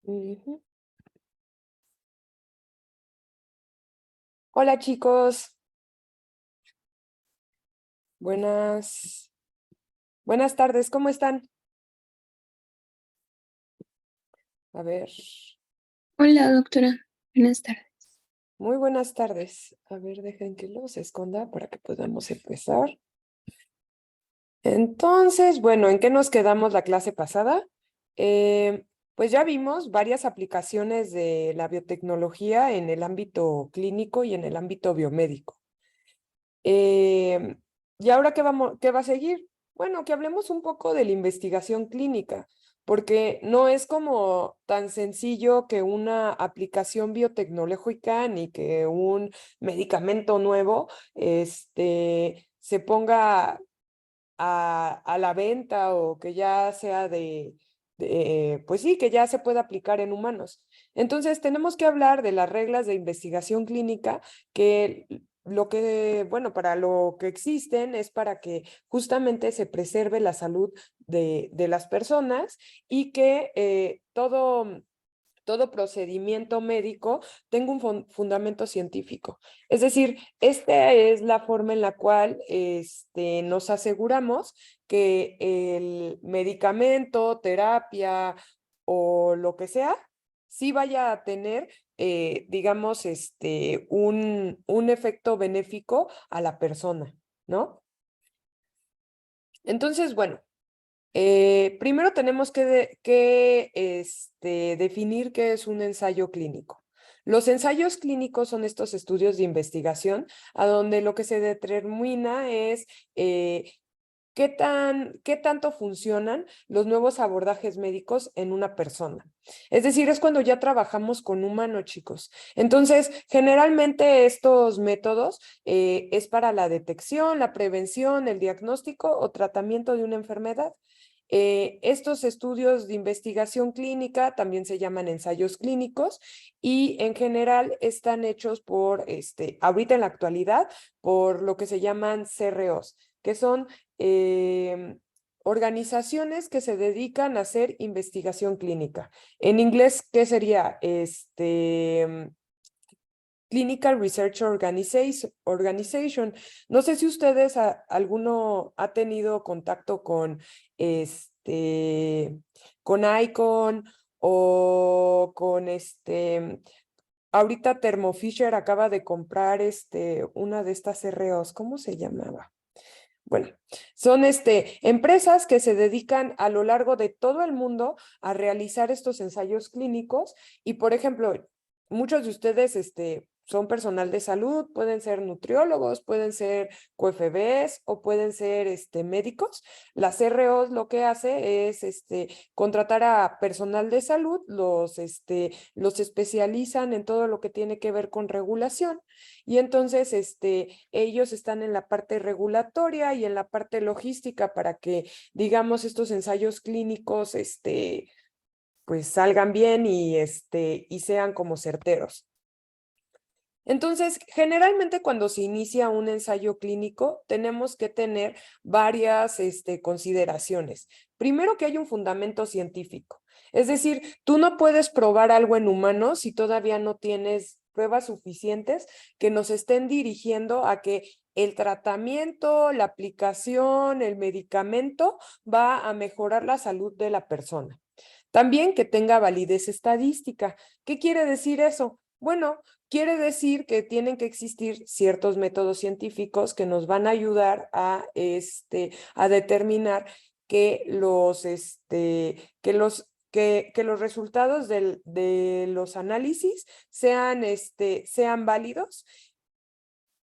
Ujú. Hola chicos, buenas, buenas tardes, ¿cómo están? A ver, Hola, doctora. Buenas tardes. muy buenas tardes. A ver, dejen que los esconda para que podamos empezar. Entonces, bueno, ¿en qué nos quedamos la clase pasada? Pues ya vimos varias aplicaciones de la biotecnología en el ámbito clínico y en el ámbito biomédico. ¿Y ahora qué va a seguir? Bueno, que hablemos un poco de la investigación clínica, porque no es como tan sencillo que una aplicación biotecnológica ni que un medicamento nuevo se ponga a la venta o que ya sea pues sí, que ya se pueda aplicar en humanos. Entonces, tenemos que hablar de las reglas de investigación clínica que bueno, para lo que existen es para que justamente se preserve la salud de las personas y que todo procedimiento médico tenga un fundamento científico. Es decir, esta es la forma en la cual nos aseguramos que el medicamento, terapia o lo que sea, sí vaya a tener, digamos, un efecto benéfico a la persona, ¿no? Entonces, bueno. Primero tenemos que definir qué es un ensayo clínico. Los ensayos clínicos son estos estudios de investigación a donde lo que se determina es qué tanto funcionan los nuevos abordajes médicos en una persona. Es decir, es cuando ya trabajamos con humanos, chicos. Entonces, generalmente estos métodos es para la detección, la prevención, el diagnóstico o tratamiento de una enfermedad. Estos estudios de investigación clínica también se llaman ensayos clínicos y en general están hechos ahorita en la actualidad, por lo que se llaman CROs, que son organizaciones que se dedican a hacer investigación clínica. En inglés, ¿qué sería? Clinical Research Organization. No sé si ustedes, alguno ha tenido contacto con ICON o con ahorita Thermo Fisher acaba de comprar una de estas CROs, ¿cómo se llamaba? Bueno, son empresas que se dedican a lo largo de todo el mundo a realizar estos ensayos clínicos y, por ejemplo, muchos de ustedes son personal de salud, pueden ser nutriólogos, pueden ser QFBs o pueden ser médicos. Las CROs lo que hace es contratar a personal de salud, los especializan en todo lo que tiene que ver con regulación y entonces ellos están en la parte regulatoria y en la parte logística para que, digamos, estos ensayos clínicos, pues salgan bien y sean como certeros. Entonces, generalmente cuando se inicia un ensayo clínico, tenemos que tener varias consideraciones. Primero, que hay un fundamento científico. Es decir, tú no puedes probar algo en humanos si todavía no tienes pruebas suficientes que nos estén dirigiendo a que el tratamiento, la aplicación, el medicamento va a mejorar la salud de la persona. También que tenga validez estadística. ¿Qué quiere decir eso? Bueno, quiere decir que tienen que existir ciertos métodos científicos que nos van a ayudar a determinar que los resultados de los análisis sean válidos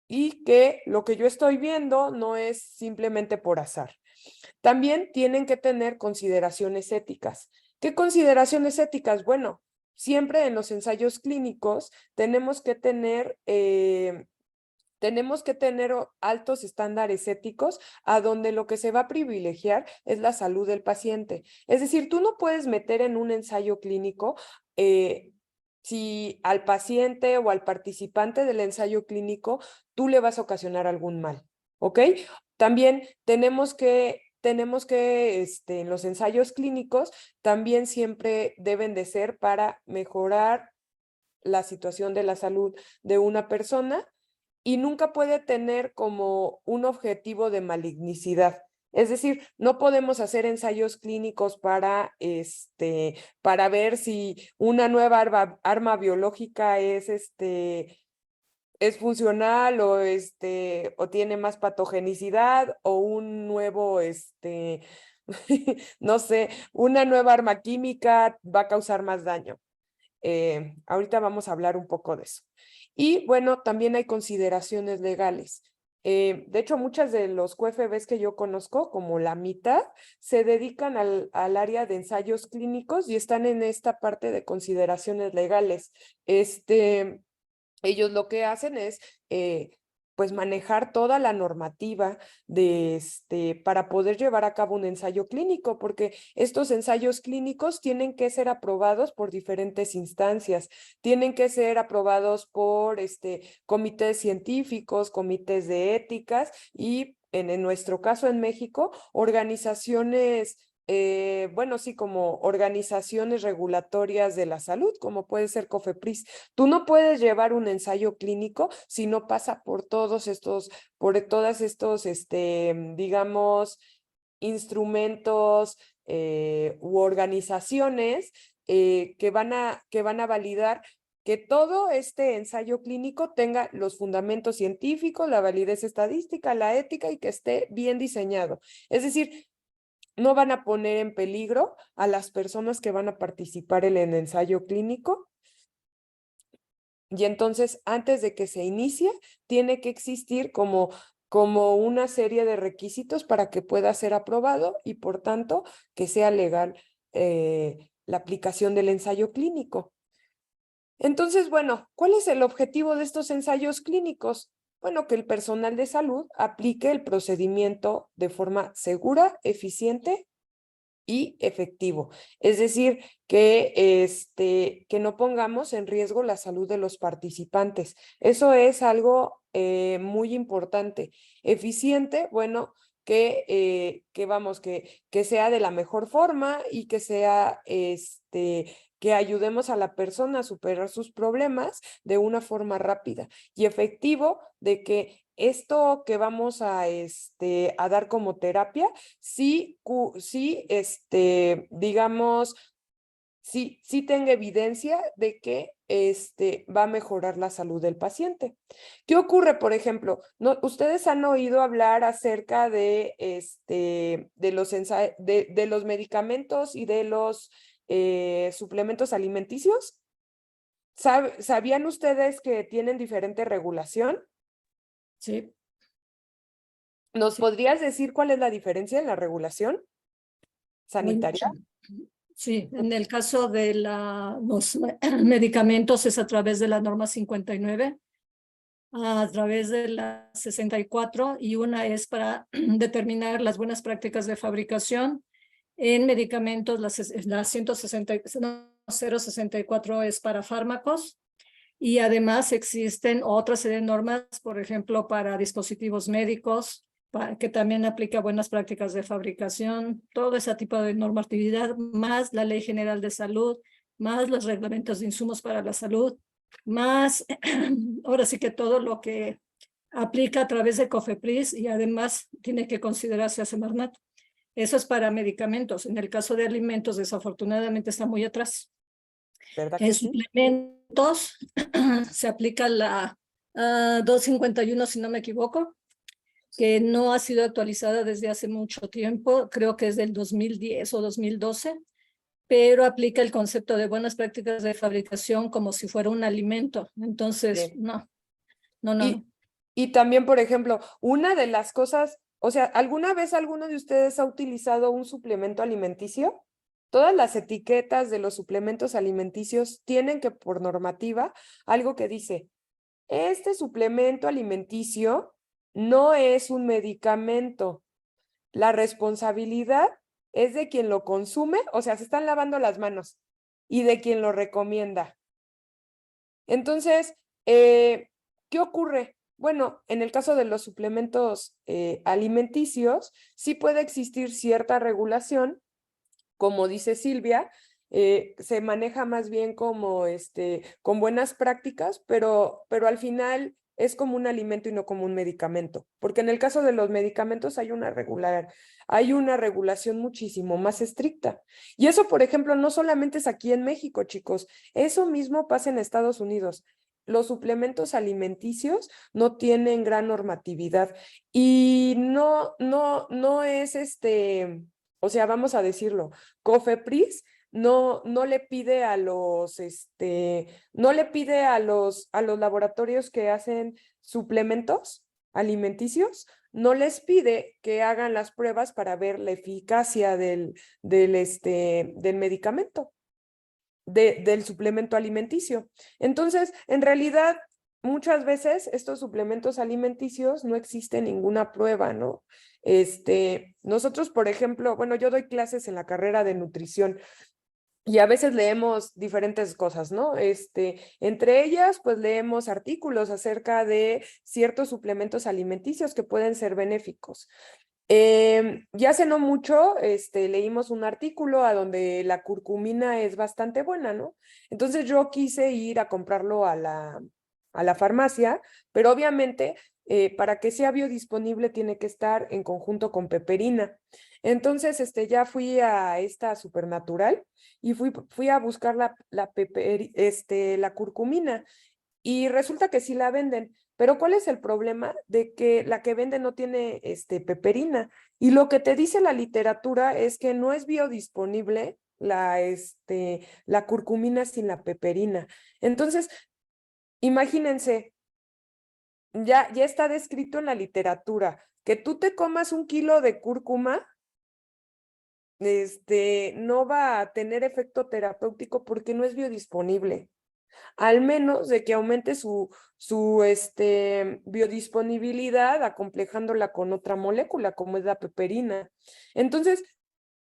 y que lo que yo estoy viendo no es simplemente por azar. También tienen que tener consideraciones éticas. ¿Qué consideraciones éticas? Bueno, siempre en los ensayos clínicos tenemos que tener altos estándares éticos a donde lo que se va a privilegiar es la salud del paciente. Es decir, tú no puedes meter en un ensayo clínico si al paciente o al participante del ensayo clínico tú le vas a ocasionar algún mal, ¿ok? También tenemos que tenemos que, en los ensayos clínicos, también siempre deben de ser para mejorar la situación de la salud de una persona y nunca puede tener como un objetivo de malignicidad. Es decir, no podemos hacer ensayos clínicos para ver si una nueva arma biológica es funcional o tiene más patogenicidad o un nuevo, no sé, una nueva arma química va a causar más daño. Ahorita vamos a hablar un poco de eso. Y bueno, también hay consideraciones legales. De hecho, muchas de los QFBs que yo conozco, como la mitad, se dedican al área de ensayos clínicos y están en esta parte de consideraciones legales. Ellos lo que hacen es pues manejar toda la normativa para poder llevar a cabo un ensayo clínico, porque estos ensayos clínicos tienen que ser aprobados por diferentes instancias, tienen que ser aprobados por comités científicos, comités de éticas y en nuestro caso en México, organizaciones bueno, sí, como organizaciones regulatorias de la salud, como puede ser COFEPRIS. Tú no puedes llevar un ensayo clínico si no pasa por todas estos, digamos, instrumentos u organizaciones que van a validar que todo este ensayo clínico tenga los fundamentos científicos, la validez estadística, la ética y que esté bien diseñado. Es decir, no van a poner en peligro a las personas que van a participar en el ensayo clínico. Y entonces, antes de que se inicie, tiene que existir como una serie de requisitos para que pueda ser aprobado y, por tanto, que sea legal la aplicación del ensayo clínico. Entonces, bueno, ¿cuál es el objetivo de estos ensayos clínicos? Bueno, que el personal de salud aplique el procedimiento de forma segura, eficiente y efectivo. Es decir, que no pongamos en riesgo la salud de los participantes. Eso es algo muy importante. Eficiente, bueno, que sea de la mejor forma y que sea, que ayudemos a la persona a superar sus problemas de una forma rápida y efectivo de que esto que vamos a dar como terapia sí, digamos, sí tenga evidencia de que va a mejorar la salud del paciente. ¿Qué ocurre, por ejemplo? ¿No, ustedes han oído hablar acerca de los medicamentos y de los suplementos alimenticios? ¿Sabían ustedes que tienen diferente regulación? Sí, ¿Nos sí, podrías decir cuál es la diferencia en la regulación hay sanitaria? mucha. Sí, en el caso de los medicamentos es a través de la norma 59, a través de la 64 y una es para determinar las buenas prácticas de fabricación. En medicamentos, la 160, no, 064 es para fármacos y además existen otra serie de normas, por ejemplo, para dispositivos médicos, que también aplica buenas prácticas de fabricación, todo ese tipo de normatividad, más la Ley General de Salud, más los reglamentos de insumos para la salud, más ahora sí que todo lo que aplica a través de COFEPRIS y además tiene que considerarse a Semarnat. Eso es para medicamentos. En el caso de alimentos, desafortunadamente está muy atrás. ¿Verdad En que sí? suplementos se aplica la 251, si no me equivoco, que no ha sido actualizada desde hace mucho tiempo, creo que es del 2010 o 2012, pero aplica el concepto de buenas prácticas de fabricación como si fuera un alimento. Entonces, Bien. no, no, no, no. Y también, por ejemplo, una de las cosas, o sea, ¿alguna vez alguno de ustedes ha utilizado un suplemento alimenticio? Todas las etiquetas de los suplementos alimenticios tienen que, por normativa, algo que dice, este suplemento alimenticio no es un medicamento. La responsabilidad es de quien lo consume, o sea, se están lavando las manos, y de quien lo recomienda. Entonces, ¿qué ocurre? Bueno, en el caso de los suplementos alimenticios, sí puede existir cierta regulación, como dice Silvia, se maneja más bien como con buenas prácticas, pero al final es como un alimento y no como un medicamento, porque en el caso de los medicamentos hay una regulación muchísimo más estricta. Y eso, por ejemplo, no solamente es aquí en México, chicos, eso mismo pasa en Estados Unidos. Los suplementos alimenticios no tienen gran normatividad y no es o sea, vamos a decirlo, Cofepris no le pide no le pide a los laboratorios que hacen suplementos alimenticios, no les pide que hagan las pruebas para ver la eficacia del medicamento, del suplemento alimenticio. Entonces, en realidad, muchas veces estos suplementos alimenticios no existe ninguna prueba, ¿no? Nosotros, por ejemplo, bueno, yo doy clases en la carrera de nutrición y a veces leemos diferentes cosas, ¿no? Entre ellas, pues leemos artículos acerca de ciertos suplementos alimenticios que pueden ser benéficos. Ya hace no mucho, leímos un artículo a donde la curcumina es bastante buena, ¿no? Entonces yo quise ir a comprarlo a la farmacia, pero obviamente para que sea biodisponible tiene que estar en conjunto con peperina. Entonces, ya fui a esta Supernatural y fui a buscar la curcumina y resulta que sí la venden. Pero ¿cuál es el problema? De que la que venden no tiene peperina. Y lo que te dice la literatura es que no es biodisponible la curcumina sin la peperina. Entonces, imagínense, ya está descrito en la literatura que tú te comas 1 kilo de cúrcuma, no va a tener efecto terapéutico porque no es biodisponible, al menos de que aumente su biodisponibilidad acomplejándola con otra molécula, como es la peperina. Entonces,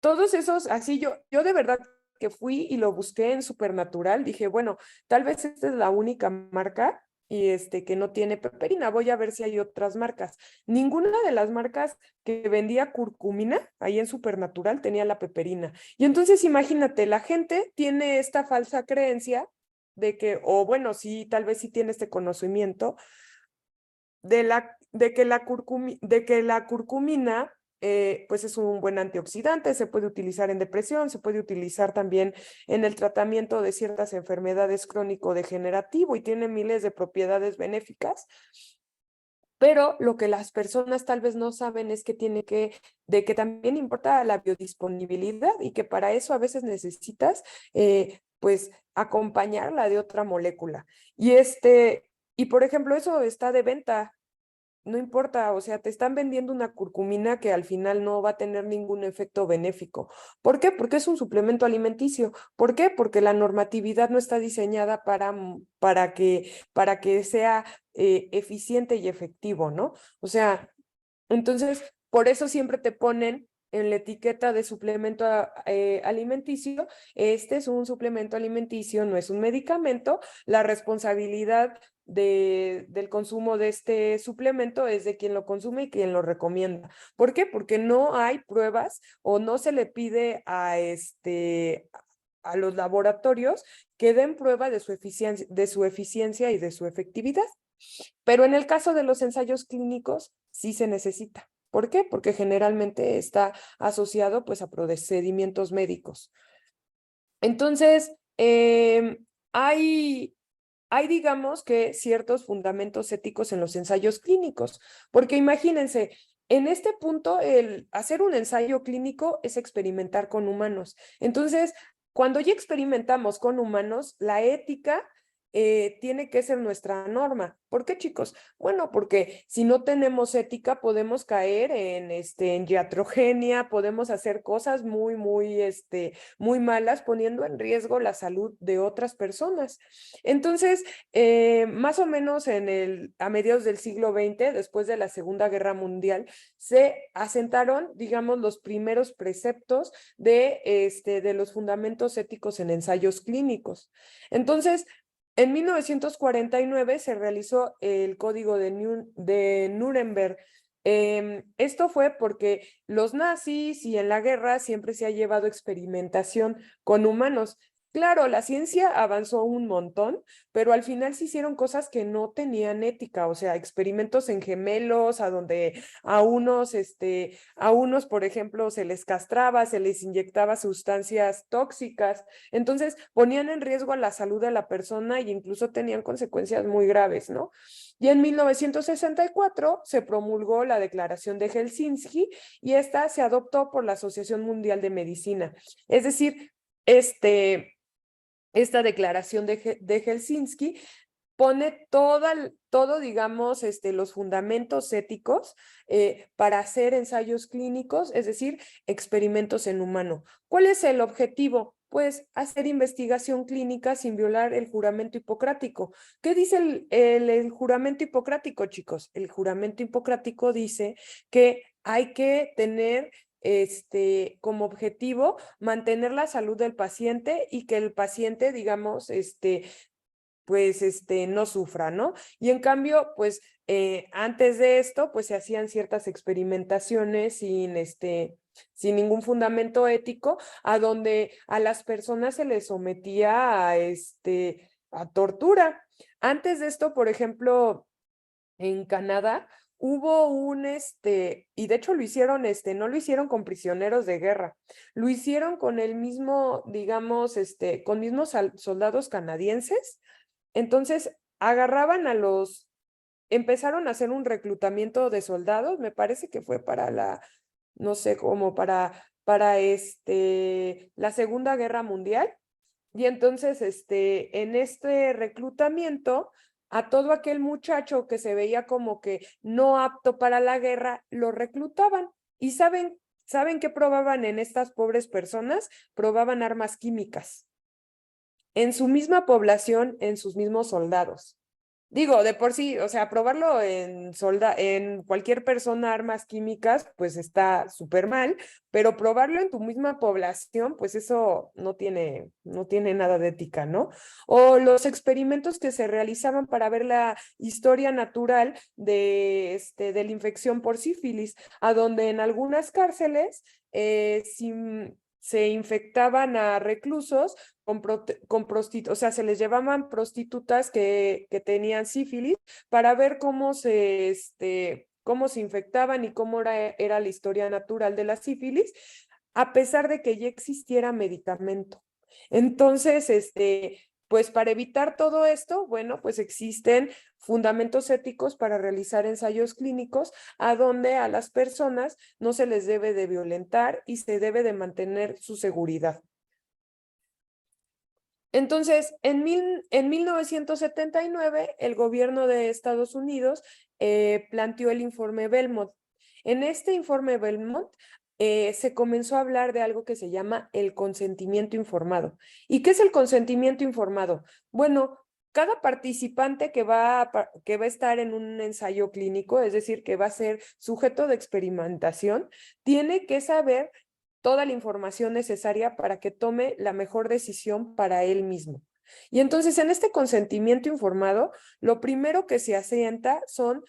todos esos, así yo de verdad que fui y lo busqué en Supernatural, dije, bueno, tal vez esta es la única marca y que no tiene peperina, voy a ver si hay otras marcas. Ninguna de las marcas que vendía curcumina ahí en Supernatural tenía la peperina. Y entonces imagínate, la gente tiene esta falsa creencia de que, o bueno, sí, tal vez sí tiene este conocimiento de que la curcumina pues es un buen antioxidante, se puede utilizar en depresión, se puede utilizar también en el tratamiento de ciertas enfermedades crónico-degenerativo y tiene miles de propiedades benéficas. Pero lo que las personas tal vez no saben es que de que también importa la biodisponibilidad y que para eso a veces necesitas, pues, acompañarla de otra molécula. Y por ejemplo, eso está de venta, no importa, o sea, te están vendiendo una curcumina que al final no va a tener ningún efecto benéfico. ¿Por qué? Porque es un suplemento alimenticio. ¿Por qué? Porque la normatividad no está diseñada para que sea eficiente y efectivo, ¿no? O sea, entonces, por eso siempre te ponen en la etiqueta de suplemento alimenticio, este es un suplemento alimenticio, no es un medicamento, la responsabilidad del consumo de este suplemento es de quien lo consume y quien lo recomienda. ¿Por qué? Porque no hay pruebas o no se le pide a los laboratorios que den prueba de su eficiencia y de su efectividad. Pero en el caso de los ensayos clínicos, sí se necesita. ¿Por qué? Porque generalmente está asociado pues a procedimientos médicos. Entonces, hay, digamos que ciertos fundamentos éticos en los ensayos clínicos, porque imagínense, en este punto el hacer un ensayo clínico es experimentar con humanos. Entonces, cuando ya experimentamos con humanos, la ética tiene que ser nuestra norma. ¿Por qué, chicos? Bueno, porque si no tenemos ética podemos caer en iatrogenia, podemos hacer cosas muy malas, poniendo en riesgo la salud de otras personas. Entonces, más o menos a mediados del siglo XX, después de la Segunda Guerra Mundial, se asentaron, digamos, los primeros preceptos de los fundamentos éticos en ensayos clínicos. Entonces, En 1949 se realizó el Código de Nuremberg. Esto fue porque los nazis y en la guerra siempre se ha llevado experimentación con humanos. Claro, la ciencia avanzó un montón, pero al final se hicieron cosas que no tenían ética, o sea, experimentos en gemelos, a donde a unos, por ejemplo, se les castraba, se les inyectaba sustancias tóxicas. Entonces ponían en riesgo a la salud de la persona e incluso tenían consecuencias muy graves, ¿no? Y en 1964 se promulgó la Declaración de Helsinki y esta se adoptó por la Asociación Mundial de Medicina. Es decir, esta declaración de Helsinki pone todo, digamos, los fundamentos éticos para hacer ensayos clínicos, es decir, experimentos en humano. ¿Cuál es el objetivo? Pues hacer investigación clínica sin violar el juramento hipocrático. ¿Qué dice el juramento hipocrático, chicos? El juramento hipocrático dice que hay que tener como objetivo mantener la salud del paciente y que el paciente, digamos, pues no sufra, ¿no? Y en cambio, pues antes de esto, pues se hacían ciertas experimentaciones sin ningún fundamento ético, a donde a las personas se les sometía a tortura. Antes de esto, por ejemplo, en Canadá hubo y de hecho lo hicieron, no lo hicieron con prisioneros de guerra, lo hicieron con el mismo, digamos, con mismos soldados canadienses. Entonces agarraban empezaron a hacer un reclutamiento de soldados, me parece que fue para no sé, como para la Segunda Guerra Mundial. Y entonces, en este reclutamiento, a todo aquel muchacho que se veía como que no apto para la guerra, lo reclutaban. ¿Y saben qué probaban en estas pobres personas? Probaban armas químicas en su misma población, en sus mismos soldados. Digo, de por sí, o sea, probarlo en cualquier persona armas químicas, pues está súper mal, pero probarlo en tu misma población, pues eso no tiene nada de ética, ¿no? O los experimentos que se realizaban para ver la historia natural de la infección por sífilis, a donde en algunas cárceles se infectaban a reclusos o sea, se les llevaban prostitutas que tenían sífilis para ver cómo se infectaban y cómo era la historia natural de la sífilis, a pesar de que ya existiera medicamento. Entonces, pues para evitar todo esto, bueno, pues existen fundamentos éticos para realizar ensayos clínicos a donde a las personas no se les debe de violentar y se debe de mantener su seguridad. Entonces, en 1979, el gobierno de Estados Unidos planteó el informe Belmont. En este informe Belmont se comenzó a hablar de algo que se llama el consentimiento informado. ¿Y qué es el consentimiento informado? Bueno, cada participante que va a estar en un ensayo clínico, es decir, que va a ser sujeto de experimentación, tiene que saber toda la información necesaria para que tome la mejor decisión para él mismo. Y entonces, en este consentimiento informado, lo primero que se asienta son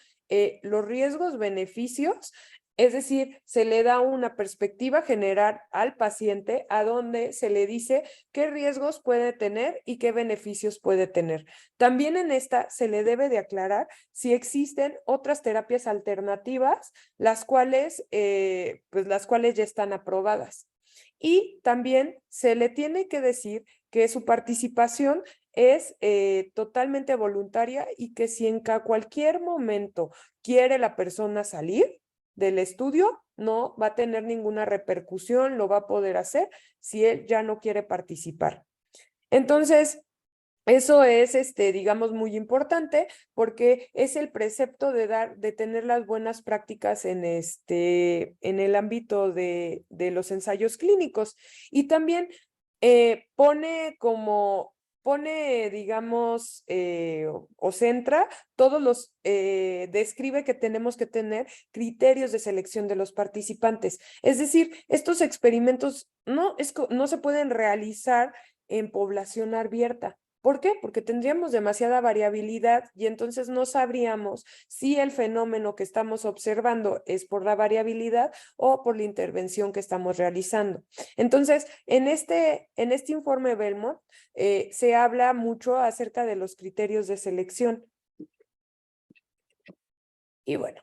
los riesgos, beneficios, es decir, se le da una perspectiva general al paciente a donde se le dice qué riesgos puede tener y qué beneficios puede tener. También en esta se le debe de aclarar si existen otras terapias alternativas, las cuales ya están aprobadas. Y también se le tiene que decir que su participación es totalmente voluntaria y que si en cualquier momento quiere la persona salir del estudio, no va a tener ninguna repercusión, lo va a poder hacer si él ya no quiere participar. Entonces, eso es, digamos, muy importante porque es el precepto de tener las buenas prácticas en el ámbito de los ensayos clínicos. Y también digamos, o centra describe que tenemos que tener criterios de selección de los participantes. Es decir, estos experimentos no se pueden realizar en población abierta, ¿Por qué? Porque tendríamos demasiada variabilidad y entonces no sabríamos si el fenómeno que estamos observando es por la variabilidad o por la intervención que estamos realizando. Entonces, en este informe Belmont se habla mucho acerca de los criterios de selección. Y bueno,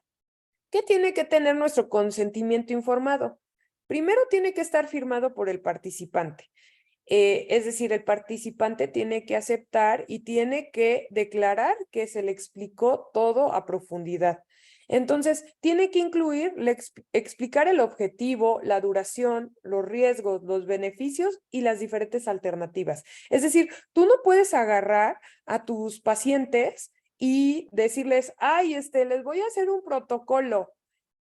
¿qué tiene que tener nuestro consentimiento informado? Primero tiene que estar firmado por el participante. Es decir, el participante tiene que aceptar y tiene que declarar que se le explicó todo a profundidad. Entonces, tiene que incluir, explicar el objetivo, la duración, los riesgos, los beneficios y las diferentes alternativas. Es decir, tú no puedes agarrar a tus pacientes y decirles, ay, les voy a hacer un protocolo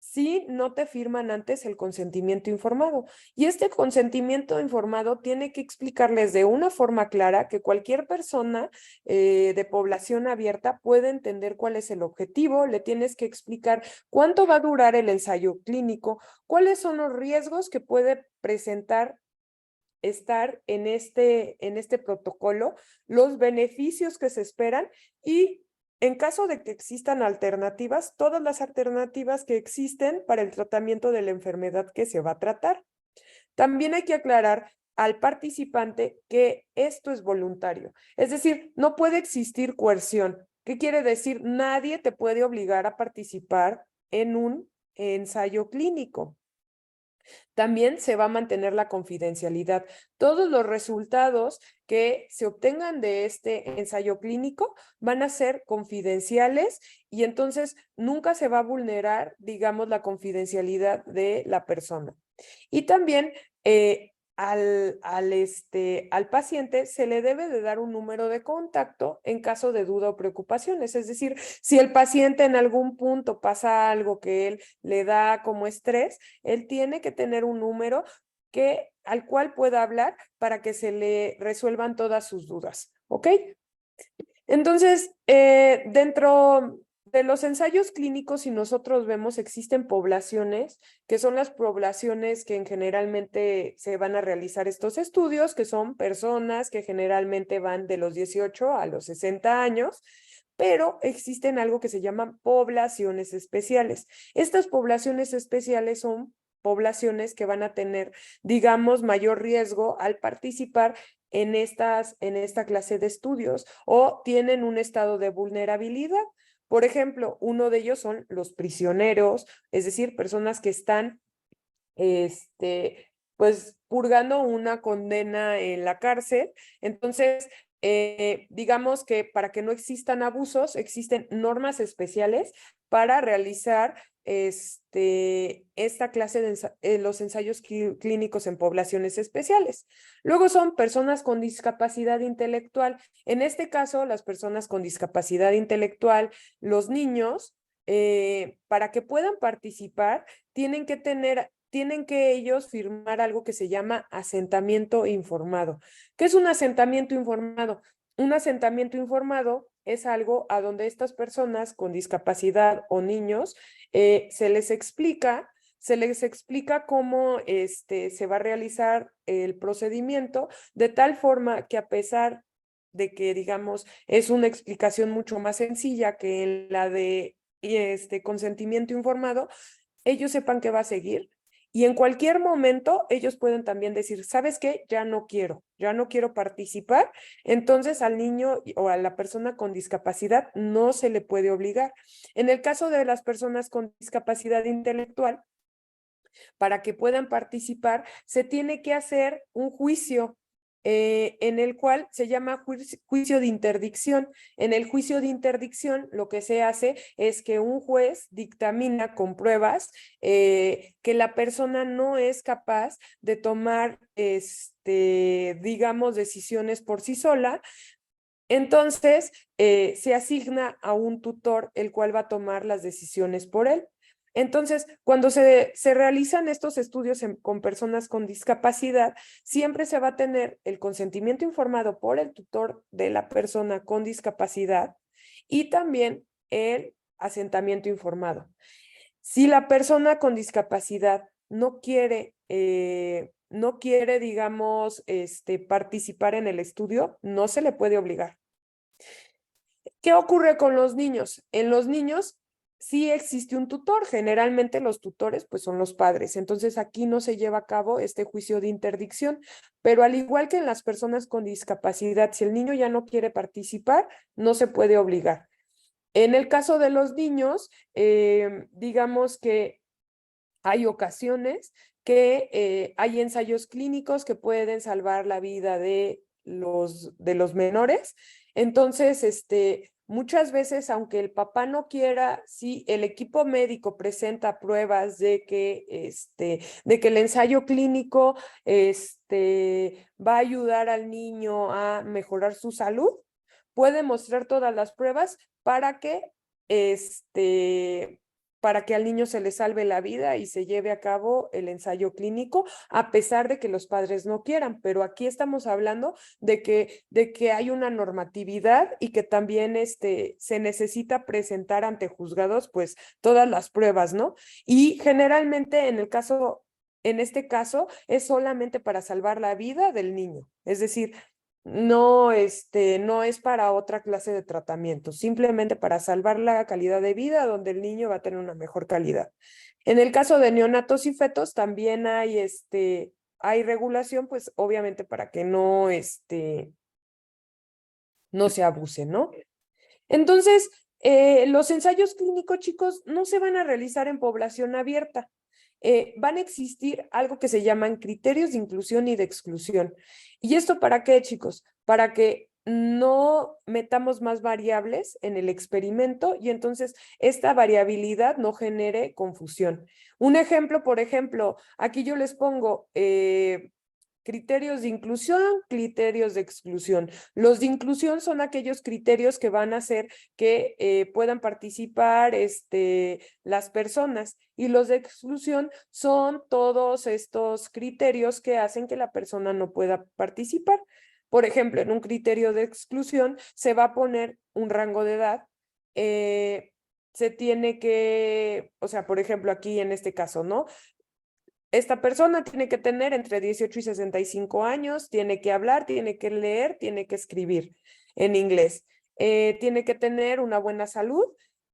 si no te firman antes el consentimiento informado. Y este consentimiento informado tiene que explicarles de una forma clara que cualquier persona de población abierta puede entender cuál es el objetivo, le tienes que explicar cuánto va a durar el ensayo clínico, cuáles son los riesgos que puede presentar estar en este protocolo, los beneficios que se esperan y en caso de que existan alternativas, todas las alternativas que existen para el tratamiento de la enfermedad que se va a tratar. También hay que aclarar al participante que esto es voluntario, es decir, no puede existir coerción. ¿Qué quiere decir? Nadie te puede obligar a participar en un ensayo clínico. También se va a mantener la confidencialidad. Todos los resultados que se obtengan de este ensayo clínico van a ser confidenciales y entonces nunca se va a vulnerar, digamos, la confidencialidad de la persona. Y también al paciente se le debe de dar un número de contacto en caso de duda o preocupaciones. Es decir, si el paciente en algún punto pasa algo que él le da como estrés, él tiene que tener un número al cual pueda hablar para que se le resuelvan todas sus dudas. ¿Ok? Entonces, dentro de los ensayos clínicos, si nosotros vemos, existen poblaciones, que son las poblaciones que generalmente se van a realizar estos estudios, que son personas que generalmente van de los 18 a los 60 años, pero existen algo que se llaman poblaciones especiales. Estas poblaciones especiales son poblaciones que van a tener, digamos, mayor riesgo al participar en esta clase de estudios o tienen un estado de vulnerabilidad. Por ejemplo, uno de ellos son los prisioneros, es decir, personas que están, pues, purgando una condena en la cárcel. Entonces, digamos que para que no existan abusos, existen normas especiales para realizar esta clase de los ensayos clínicos en poblaciones especiales. Luego son personas con discapacidad intelectual. En este caso, las personas con discapacidad intelectual, los niños, para que puedan participar, tienen que ellos firmar algo que se llama asentamiento informado. ¿Qué es un asentamiento informado? Un asentamiento informado es algo a donde estas personas con discapacidad o niños se les explica cómo se va a realizar el procedimiento de tal forma que a pesar de que, digamos, es una explicación mucho más sencilla que en la de consentimiento informado, ellos sepan que va a seguir y en cualquier momento ellos pueden también decir, ¿sabes qué? Ya no quiero participar. Entonces al niño o a la persona con discapacidad no se le puede obligar. En el caso de las personas con discapacidad intelectual, para que puedan participar, se tiene que hacer un juicio en el cual se llama juicio de interdicción. En el juicio de interdicción lo que se hace es que un juez dictamina con pruebas que la persona no es capaz de tomar, digamos, decisiones por sí sola. Entonces, se asigna a un tutor el cual va a tomar las decisiones por él. Entonces, cuando se realizan estos estudios con personas con discapacidad, siempre se va a tener el consentimiento informado por el tutor de la persona con discapacidad y también el asentamiento informado. Si la persona con discapacidad no quiere no quiere, digamos, participar en el estudio, no se le puede obligar. ¿Qué ocurre con los niños? En los niños sí existe un tutor. Generalmente los tutores pues son los padres. Entonces aquí no se lleva a cabo este juicio de interdicción, pero al igual que en las personas con discapacidad, si el niño ya no quiere participar, no se puede obligar. En el caso de los niños, digamos que hay ocasiones que hay ensayos clínicos que pueden salvar la vida de los menores. Entonces, muchas veces, aunque el papá no quiera, si el equipo médico presenta pruebas de que el ensayo clínico va a ayudar al niño a mejorar su salud, puede mostrar todas las pruebas para que al niño se le salve la vida y se lleve a cabo el ensayo clínico, a pesar de que los padres no quieran. Pero aquí estamos hablando de que hay una normatividad y que también se necesita presentar ante juzgados pues todas las pruebas, ¿no? Y generalmente en este caso es solamente para salvar la vida del niño. Es decir, no es para otra clase de tratamiento, simplemente para salvar la calidad de vida donde el niño va a tener una mejor calidad. En el caso de neonatos y fetos también hay regulación, pues obviamente para que no se abuse, ¿no? Entonces, los ensayos clínicos, chicos, no se van a realizar en población abierta. Van a existir algo que se llaman criterios de inclusión y de exclusión. ¿Y esto para qué, chicos? Para que no metamos más variables en el experimento y entonces esta variabilidad no genere confusión. Un ejemplo, por ejemplo, aquí yo les pongo criterios de inclusión, criterios de exclusión. Los de inclusión son aquellos criterios que van a hacer que puedan participar las personas, y los de exclusión son todos estos criterios que hacen que la persona no pueda participar. Por ejemplo, en un criterio de exclusión se va a poner un rango de edad. Se tiene que, o sea, por ejemplo, aquí en este caso, ¿no? Esta persona tiene que tener entre 18 y 65 años, tiene que hablar, tiene que leer, tiene que escribir en inglés. Tiene que tener una buena salud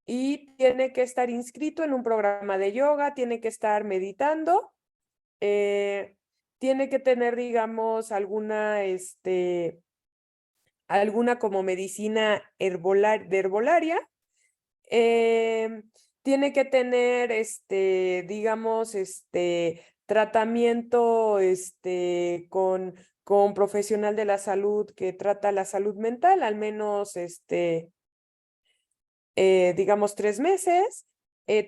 y tiene que estar inscrito en un programa de yoga, tiene que estar meditando, tiene que tener, digamos, alguna como medicina herbolaria. Tiene que tener, digamos, tratamiento, con profesional de la salud que trata la salud mental, al menos, digamos, 3 meses.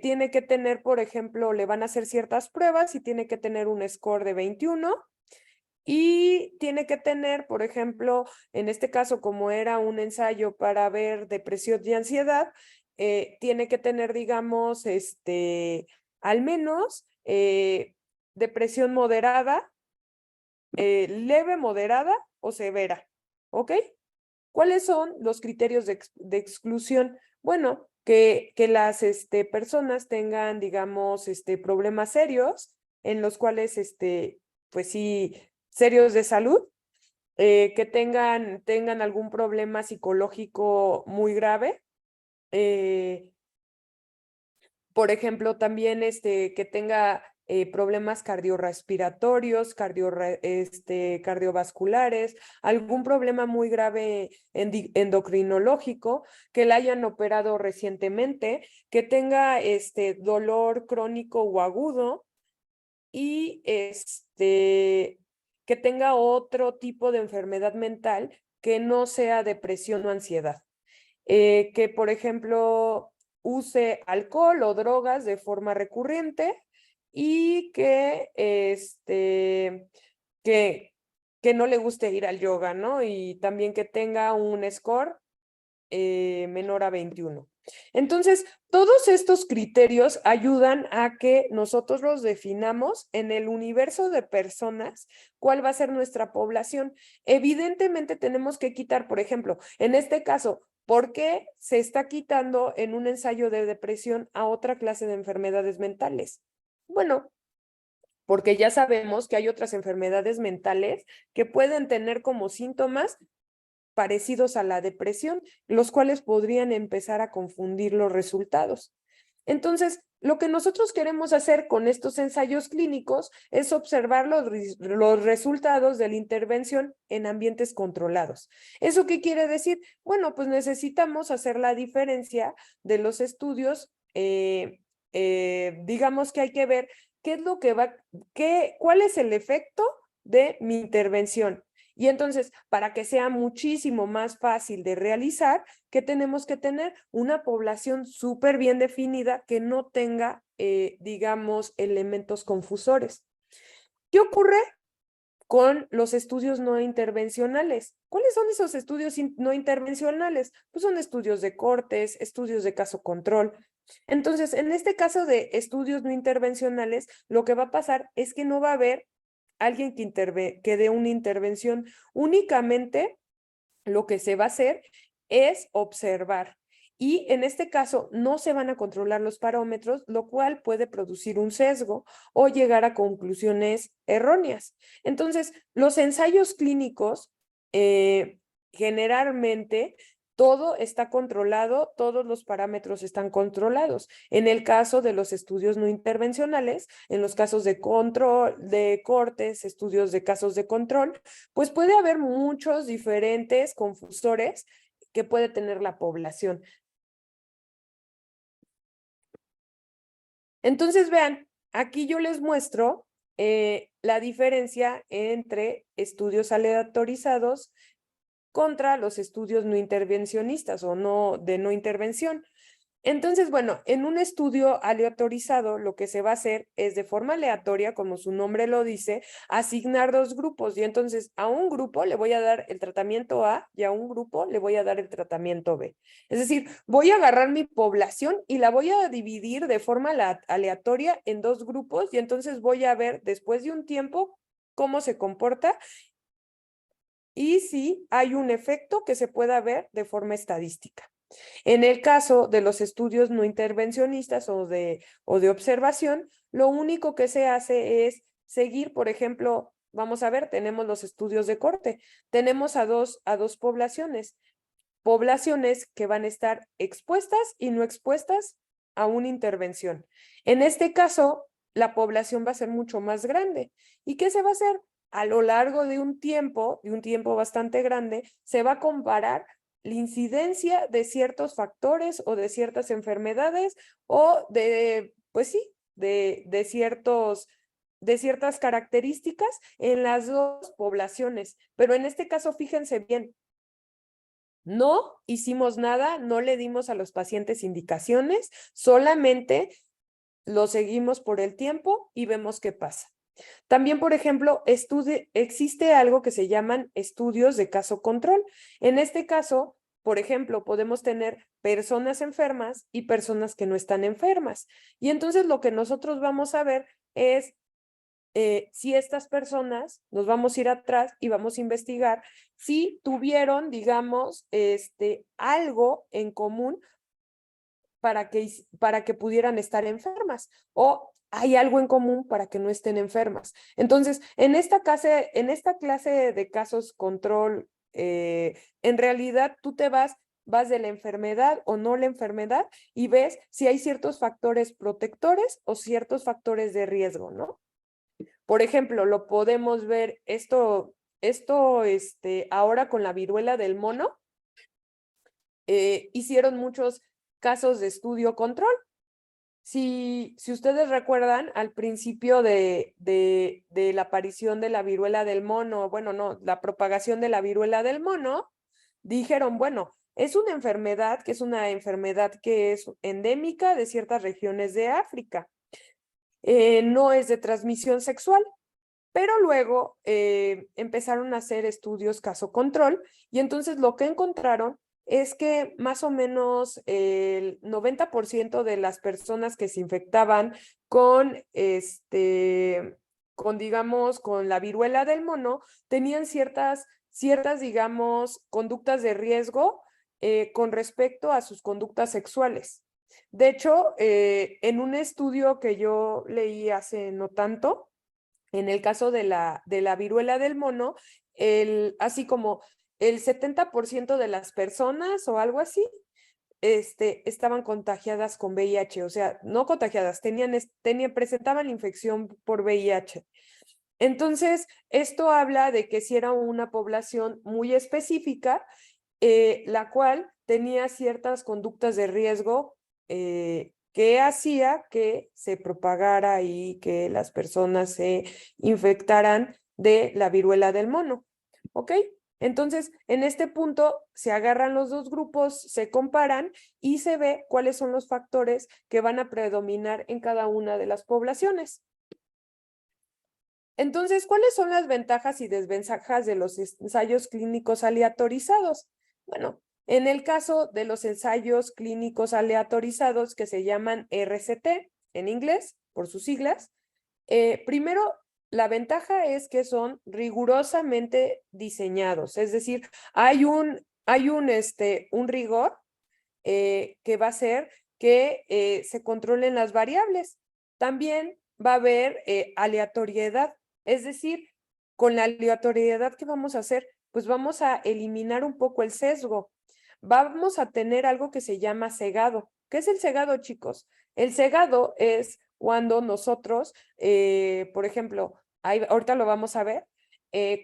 Tiene que tener, por ejemplo, le van a hacer ciertas pruebas y tiene que tener un score de 21. Y tiene que tener, por ejemplo, en este caso, como era un ensayo para ver depresión y ansiedad, tiene que tener, digamos, al menos depresión moderada, leve, moderada o severa, ¿ok? ¿Cuáles son los criterios de exclusión? Bueno, que las personas tengan, digamos, problemas serios en los cuales, pues sí, serios de salud, que tengan algún problema psicológico muy grave. Por ejemplo, también que tenga problemas cardiorrespiratorios, cardiovasculares, algún problema muy grave endocrinológico, que la hayan operado recientemente, que tenga dolor crónico o agudo y que tenga otro tipo de enfermedad mental que no sea depresión o ansiedad. Que, por ejemplo, use alcohol o drogas de forma recurrente y que no le guste ir al yoga, ¿no? Y también que tenga un score menor a 21. Entonces, todos estos criterios ayudan a que nosotros los definamos en el universo de personas, cuál va a ser nuestra población. Evidentemente tenemos que quitar, por ejemplo, en este caso, ¿por qué se está quitando en un ensayo de depresión a otra clase de enfermedades mentales? Bueno, porque ya sabemos que hay otras enfermedades mentales que pueden tener como síntomas parecidos a la depresión, los cuales podrían empezar a confundir los resultados. Entonces, lo que nosotros queremos hacer con estos ensayos clínicos es observar los resultados de la intervención en ambientes controlados. ¿Eso qué quiere decir? Bueno, pues necesitamos hacer la diferencia de los estudios, digamos que hay que ver qué es lo que cuál es el efecto de mi intervención. Y entonces, para que sea muchísimo más fácil de realizar, ¿qué tenemos que tener? Una población súper bien definida que no tenga, digamos, elementos confusores. ¿Qué ocurre con los estudios no intervencionales? ¿Cuáles son esos estudios no intervencionales? Pues son estudios de cortes, estudios de caso control. Entonces, en este caso de estudios no intervencionales, lo que va a pasar es que no va a haber alguien que dé una intervención. Únicamente lo que se va a hacer es observar. Y en este caso no se van a controlar los parámetros, lo cual puede producir un sesgo o llegar a conclusiones erróneas. Entonces, los ensayos clínicos generalmente todo está controlado, todos los parámetros están controlados. En el caso de los estudios no intervencionales, en los casos de control, de cortes, estudios de casos de control, pues puede haber muchos diferentes confusores que puede tener la población. Entonces, vean, aquí yo les muestro la diferencia entre estudios aleatorizados contra los estudios no intervencionistas o de no intervención. Entonces, bueno, en un estudio aleatorizado, lo que se va a hacer es de forma aleatoria, como su nombre lo dice, asignar dos grupos. Y entonces a un grupo le voy a dar el tratamiento A y a un grupo le voy a dar el tratamiento B. Es decir, voy a agarrar mi población y la voy a dividir de forma aleatoria en dos grupos y entonces voy a ver después de un tiempo cómo se comporta y si hay un efecto que se pueda ver de forma estadística. En el caso de los estudios no intervencionistas o de observación, lo único que se hace es seguir, por ejemplo, vamos a ver, tenemos los estudios de corte, tenemos a dos poblaciones que van a estar expuestas y no expuestas a una intervención. En este caso, la población va a ser mucho más grande. ¿Y qué se va a hacer? A lo largo de un tiempo bastante grande, se va a comparar la incidencia de ciertos factores o de ciertas enfermedades o pues sí, de ciertas características en las dos poblaciones. Pero en este caso, fíjense bien, no hicimos nada, no le dimos a los pacientes indicaciones, solamente lo seguimos por el tiempo y vemos qué pasa. También, por ejemplo, existe algo que se llaman estudios de caso control. En este caso, por ejemplo, podemos tener personas enfermas y personas que no están enfermas. Y entonces lo que nosotros vamos a ver es si estas personas, nos vamos a ir atrás y vamos a investigar si tuvieron, digamos, algo en común para que pudieran estar enfermas o hay algo en común para que no estén enfermas. Entonces, en esta clase de casos control, en realidad tú vas de la enfermedad o no la enfermedad y ves si hay ciertos factores protectores o ciertos factores de riesgo, ¿no? Por ejemplo, lo podemos ver ahora con la viruela del mono, hicieron muchos casos de estudio control. Si ustedes recuerdan, al principio de la aparición de la viruela del mono, bueno, no, la propagación de la viruela del mono, dijeron, bueno, es una enfermedad que es endémica de ciertas regiones de África. No es de transmisión sexual, pero luego empezaron a hacer estudios caso control y entonces lo que encontraron es que más o menos el 90% de las personas que se infectaban digamos, con la viruela del mono, tenían ciertas, digamos, conductas de riesgo con respecto a sus conductas sexuales. De hecho, en un estudio que yo leí hace no tanto, En el caso de la viruela del mono, así como el 70% de las personas o algo así, estaban contagiadas con VIH, o sea, no contagiadas, presentaban infección por VIH. Entonces, esto habla de que si era una población muy específica, la cual tenía ciertas conductas de riesgo que hacía que se propagara y que las personas se infectaran de la viruela del mono. ¿Ok? Entonces, en este punto se agarran los dos grupos, se comparan y se ve cuáles son los factores que van a predominar en cada una de las poblaciones. Entonces, ¿cuáles son las ventajas y desventajas de los ensayos clínicos aleatorizados? Bueno, en el caso de los ensayos clínicos aleatorizados que se llaman RCT en inglés, por sus siglas, primero, la ventaja es que son rigurosamente diseñados, es decir, hay un rigor que va a hacer que se controlen las variables. También va a haber aleatoriedad, es decir, con la aleatoriedad que vamos a hacer, pues vamos a eliminar un poco el sesgo. Vamos a tener algo que se llama cegado. ¿Qué es el cegado, chicos? El cegado es cuando nosotros, por ejemplo, ahorita lo vamos a ver,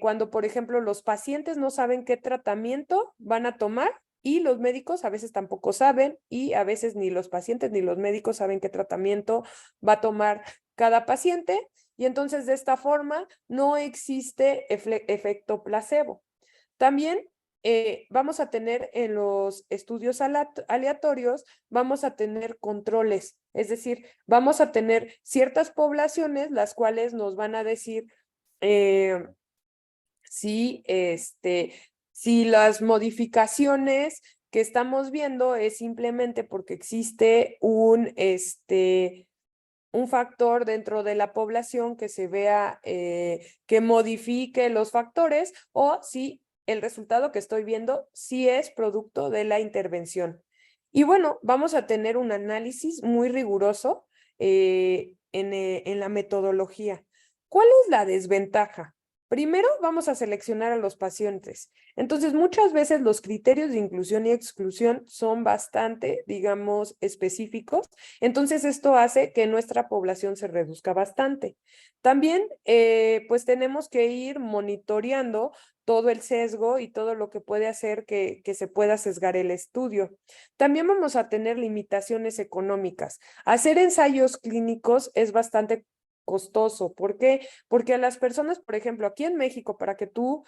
cuando, por ejemplo, los pacientes no saben qué tratamiento van a tomar y los médicos a veces tampoco saben y a veces ni los pacientes ni los médicos saben qué tratamiento va a tomar cada paciente y entonces de esta forma no existe efecto placebo. También vamos a tener en los estudios aleatorios, vamos a tener controles, es decir, vamos a tener ciertas poblaciones las cuales nos van a decir si, si las modificaciones que estamos viendo es simplemente porque existe un factor dentro de la población que se vea que modifique los factores o si el resultado que estoy viendo sí es producto de la intervención. Y bueno, vamos a tener un análisis muy riguroso en la metodología. ¿Cuál es la desventaja? Primero, vamos a seleccionar a los pacientes. Entonces, muchas veces los criterios de inclusión y exclusión son bastante, digamos, específicos. Entonces, esto hace que nuestra población se reduzca bastante. También, pues tenemos que ir monitoreando todo el sesgo y todo lo que puede hacer que se pueda sesgar el estudio. También vamos a tener limitaciones económicas. Hacer ensayos clínicos es bastante costoso. ¿Por qué? Porque a las personas, por ejemplo, aquí en México, para que tú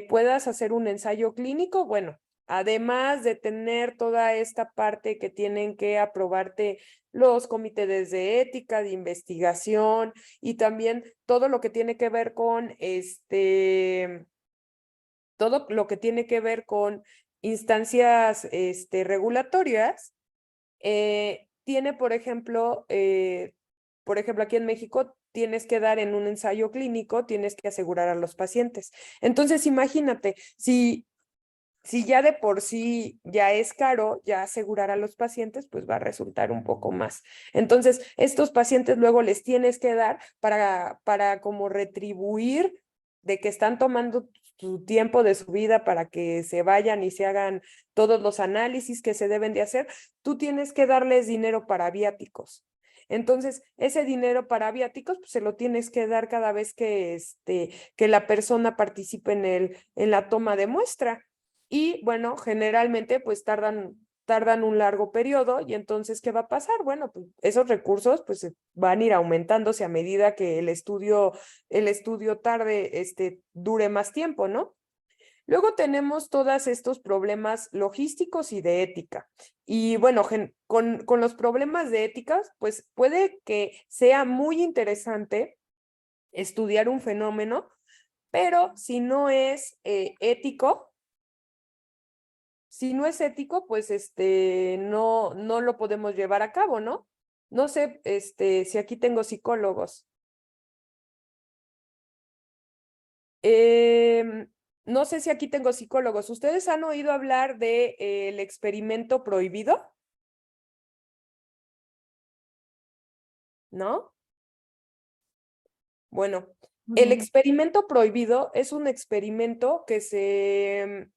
puedas hacer un ensayo clínico, bueno, además de tener toda esta parte que tienen que aprobarte los comités de ética, de investigación y también todo lo que tiene que ver con todo lo que tiene que ver con instancias regulatorias, tiene, por ejemplo, aquí en México tienes que dar en un ensayo clínico, tienes que asegurar a los pacientes. Entonces, imagínate, si ya de por sí ya es caro, ya asegurar a los pacientes, pues va a resultar un poco más. Entonces, estos pacientes luego les tienes que dar para como retribuir de que están tomando su tiempo de su vida para que se vayan y se hagan todos los análisis que se deben de hacer, tú tienes que darles dinero para viáticos. Entonces, ese dinero para viáticos, pues se lo tienes que dar cada vez que la persona participe en la toma de muestra. Y bueno, generalmente pues tardan un largo periodo y entonces, ¿qué va a pasar? Bueno, pues esos recursos pues van a ir aumentándose a medida que el estudio dure más tiempo, ¿no? Luego tenemos todos estos problemas logísticos y de ética. Y bueno, con los problemas de ética, pues puede que sea muy interesante estudiar un fenómeno, pero si no es ético, pues no lo podemos llevar a cabo, ¿no? No sé, si aquí tengo psicólogos. No sé si aquí tengo psicólogos. ¿Ustedes han oído hablar de el experimento prohibido? ¿No? Bueno, El experimento prohibido es un experimento que se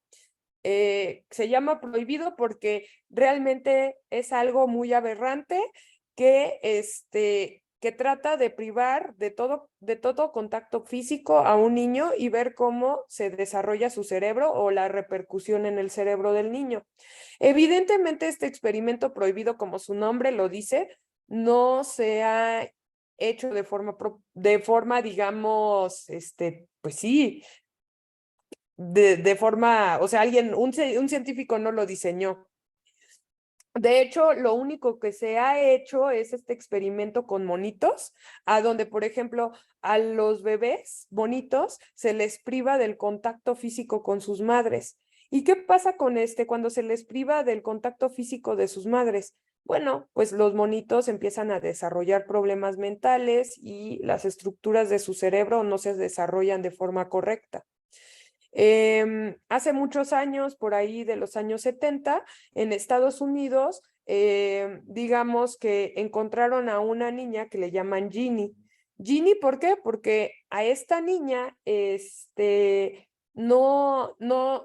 llama prohibido porque realmente es algo muy aberrante que trata de privar de todo contacto físico a un niño y ver cómo se desarrolla su cerebro o la repercusión en el cerebro del niño. Evidentemente, este experimento prohibido, como su nombre lo dice, no se ha hecho de forma, digamos, pues sí, de forma, o sea, un científico no lo diseñó. De hecho, lo único que se ha hecho es este experimento con monitos, a donde, por ejemplo, a los bebés bonitos se les priva del contacto físico con sus madres. ¿Y qué pasa con cuando se les priva del contacto físico de sus madres? Bueno, pues los monitos empiezan a desarrollar problemas mentales y las estructuras de su cerebro no se desarrollan de forma correcta. Hace muchos años, por ahí de los años 70, en Estados Unidos, digamos que encontraron a una niña que le llaman Ginny. Ginny, ¿por qué? Porque a esta niña, no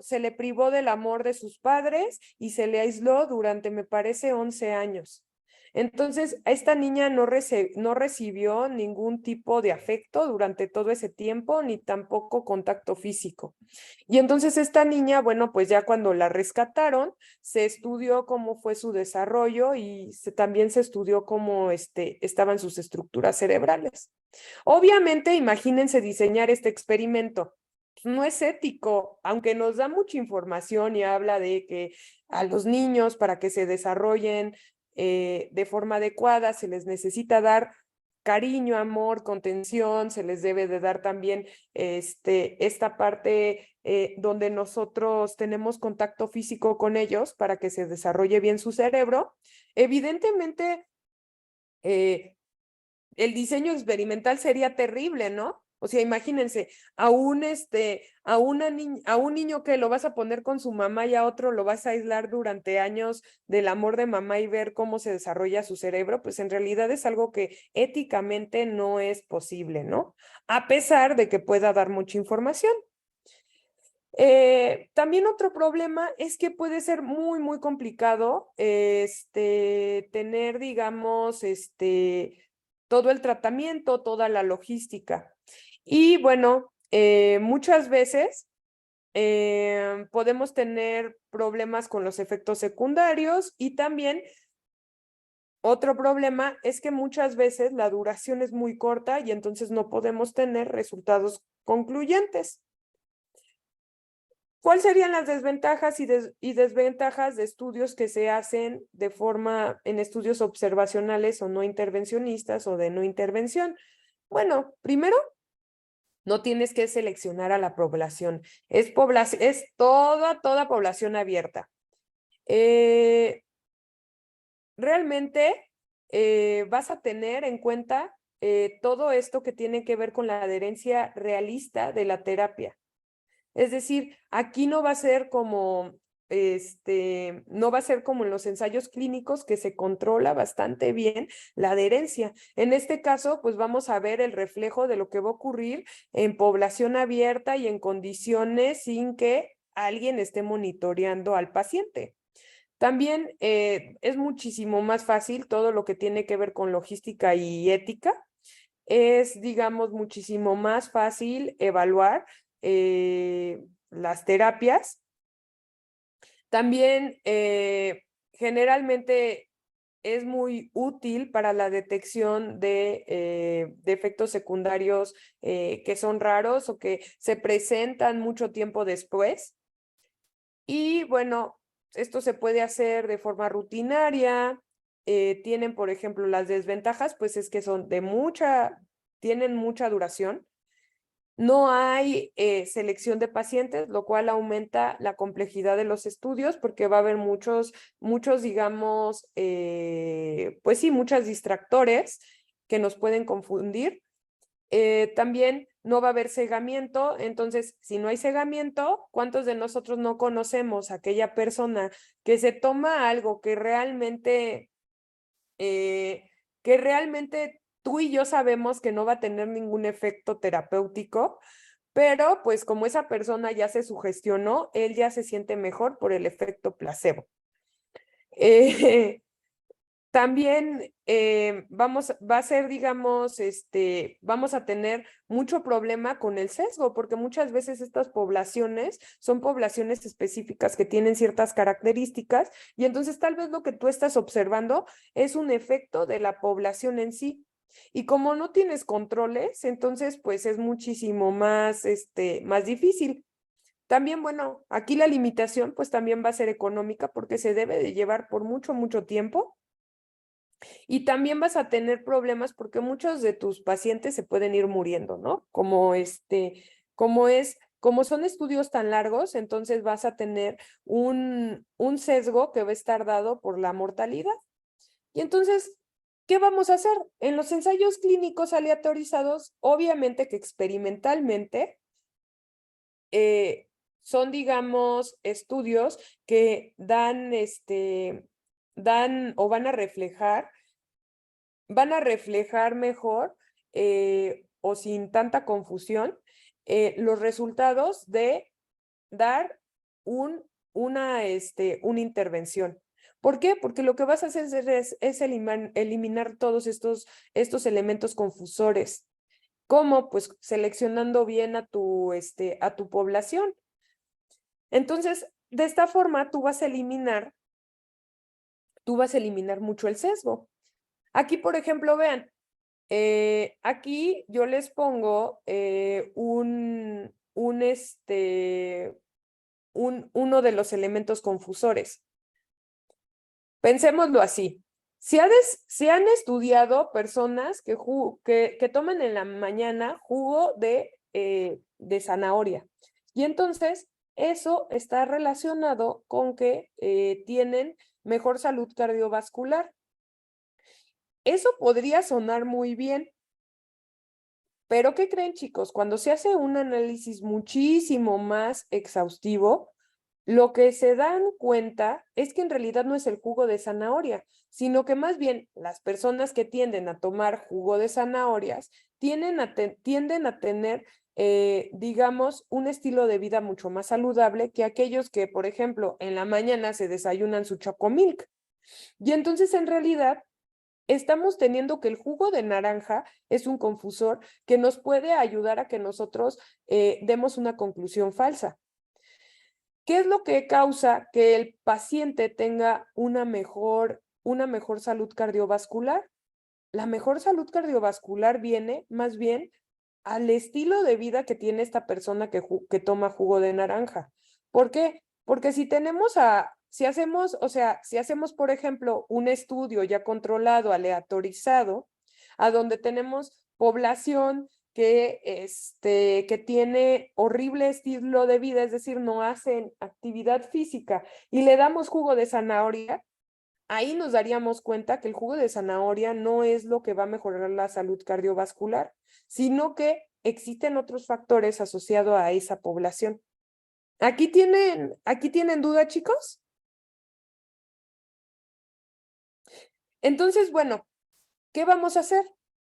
se le privó del amor de sus padres y se le aisló durante, me parece, 11 años. Entonces, a esta niña no recibió ningún tipo de afecto durante todo ese tiempo, ni tampoco contacto físico. Y entonces esta niña, bueno, pues ya cuando la rescataron, se estudió cómo fue su desarrollo y también se estudió cómo estaban sus estructuras cerebrales. Obviamente, imagínense diseñar este experimento. No es ético, aunque nos da mucha información y habla de que a los niños para que se desarrollen de forma adecuada se les necesita dar cariño, amor, contención, se les debe de dar también esta parte donde nosotros tenemos contacto físico con ellos para que se desarrolle bien su cerebro. Evidentemente, el diseño experimental sería terrible, ¿no? O sea, imagínense, a un niño que lo vas a poner con su mamá y a otro lo vas a aislar durante años del amor de mamá y ver cómo se desarrolla su cerebro, pues en realidad es algo que éticamente no es posible, ¿no? A pesar de que pueda dar mucha información. También otro problema es que puede ser muy, muy complicado tener, digamos, todo el tratamiento, toda la logística. Y bueno, muchas veces podemos tener problemas con los efectos secundarios y también otro problema es que muchas veces la duración es muy corta y entonces no podemos tener resultados concluyentes. ¿Cuáles serían las desventajas y desventajas de estudios que se hacen en estudios observacionales o no intervencionistas o de no intervención? Bueno, primero, no tienes que seleccionar a la población. Es toda población abierta. Realmente vas a tener en cuenta todo esto que tiene que ver con la adherencia realista de la terapia. Es decir, aquí no va a ser como, no va a ser como en los ensayos clínicos que se controla bastante bien la adherencia. En este caso, pues vamos a ver el reflejo de lo que va a ocurrir en población abierta y en condiciones sin que alguien esté monitoreando al paciente. También es muchísimo más fácil todo lo que tiene que ver con logística y ética. Es, digamos, muchísimo más fácil evaluar las terapias. También generalmente es muy útil para la detección de efectos secundarios que son raros o que se presentan mucho tiempo después. Y bueno, esto se puede hacer de forma rutinaria. Tienen, por ejemplo, las desventajas, pues es que tienen mucha duración. No hay selección de pacientes, lo cual aumenta la complejidad de los estudios porque va a haber muchos, digamos, pues sí, muchos distractores que nos pueden confundir. También no va a haber cegamiento, entonces si no hay cegamiento, ¿cuántos de nosotros no conocemos a aquella persona que se toma algo que realmente tú y yo sabemos que no va a tener ningún efecto terapéutico, pero pues como esa persona ya se sugestionó, él ya se siente mejor por el efecto placebo. También va a ser, digamos, vamos a tener mucho problema con el sesgo, porque muchas veces estas poblaciones son poblaciones específicas que tienen ciertas características y entonces tal vez lo que tú estás observando es un efecto de la población en sí. Y como no tienes controles, entonces pues es muchísimo más, más difícil. También, bueno, aquí la limitación pues también va a ser económica porque se debe de llevar por mucho, mucho tiempo. Y también vas a tener problemas porque muchos de tus pacientes se pueden ir muriendo, ¿no? Como son estudios tan largos, entonces vas a tener un sesgo que va a estar dado por la mortalidad. Y entonces, ¿qué vamos a hacer? En los ensayos clínicos aleatorizados, obviamente que experimentalmente son, digamos, estudios que dan o van a reflejar mejor o sin tanta confusión los resultados de dar una intervención. ¿Por qué? Porque lo que vas a hacer es eliminar todos estos elementos confusores. ¿Cómo? Pues seleccionando bien a tu población. Entonces, de esta forma, tú vas a eliminar mucho el sesgo. Aquí, por ejemplo, vean, aquí yo les pongo uno de los elementos confusores. Pensémoslo así. Si han estudiado personas que toman en la mañana jugo de zanahoria. Y entonces eso está relacionado con que tienen mejor salud cardiovascular. Eso podría sonar muy bien, pero ¿qué creen, chicos? Cuando se hace un análisis muchísimo más exhaustivo, lo que se dan cuenta es que en realidad no es el jugo de zanahoria, sino que más bien las personas que tienden a tomar jugo de zanahorias tienden a tener, digamos, un estilo de vida mucho más saludable que aquellos que, por ejemplo, en la mañana se desayunan su chocomilk. Y entonces, en realidad, estamos teniendo que el jugo de naranja es un confusor que nos puede ayudar a que nosotros demos una conclusión falsa. ¿Qué es lo que causa que el paciente tenga una mejor salud cardiovascular? La mejor salud cardiovascular viene más bien al estilo de vida que tiene esta persona que toma jugo de naranja. ¿Por qué? Porque si hacemos, por ejemplo, un estudio ya controlado, aleatorizado, a donde tenemos población que tiene horrible estilo de vida, es decir, no hacen actividad física, y le damos jugo de zanahoria, ahí nos daríamos cuenta que el jugo de zanahoria no es lo que va a mejorar la salud cardiovascular, sino que existen otros factores asociados a esa población. ¿Aquí tienen duda, chicos? Entonces, bueno, ¿qué vamos a hacer?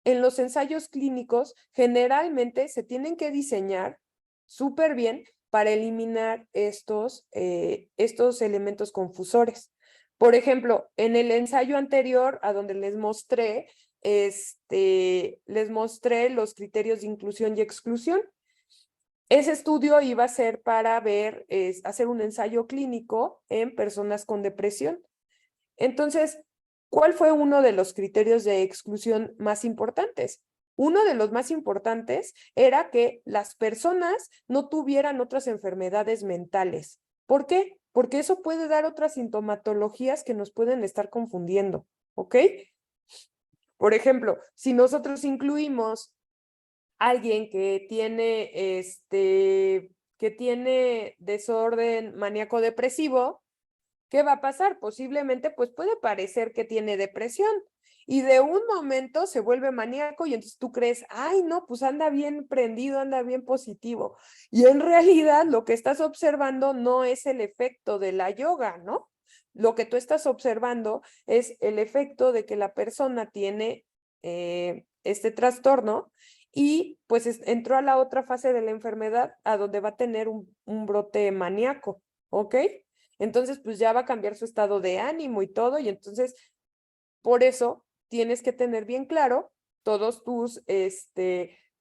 En los ensayos clínicos, generalmente se tienen que diseñar súper bien para eliminar estos elementos confusores. Por ejemplo, en el ensayo anterior, a donde les mostré los criterios de inclusión y exclusión. Ese estudio iba a ser para hacer un ensayo clínico en personas con depresión. Entonces, ¿cuál fue uno de los criterios de exclusión más importantes? Uno de los más importantes era que las personas no tuvieran otras enfermedades mentales. ¿Por qué? Porque eso puede dar otras sintomatologías que nos pueden estar confundiendo, ¿ok? Por ejemplo, si nosotros incluimos a alguien que tiene desorden maníaco-depresivo, ¿qué va a pasar? Posiblemente, pues puede parecer que tiene depresión y de un momento se vuelve maníaco y entonces tú crees, ay, no, pues anda bien prendido, anda bien positivo. Y en realidad lo que estás observando no es el efecto de la yoga, ¿no? Lo que tú estás observando es el efecto de que la persona este trastorno y pues entró a la otra fase de la enfermedad a donde va a tener un brote maníaco, ¿ok? Entonces pues ya va a cambiar su estado de ánimo y todo y entonces por eso tienes que tener bien claro todos tus,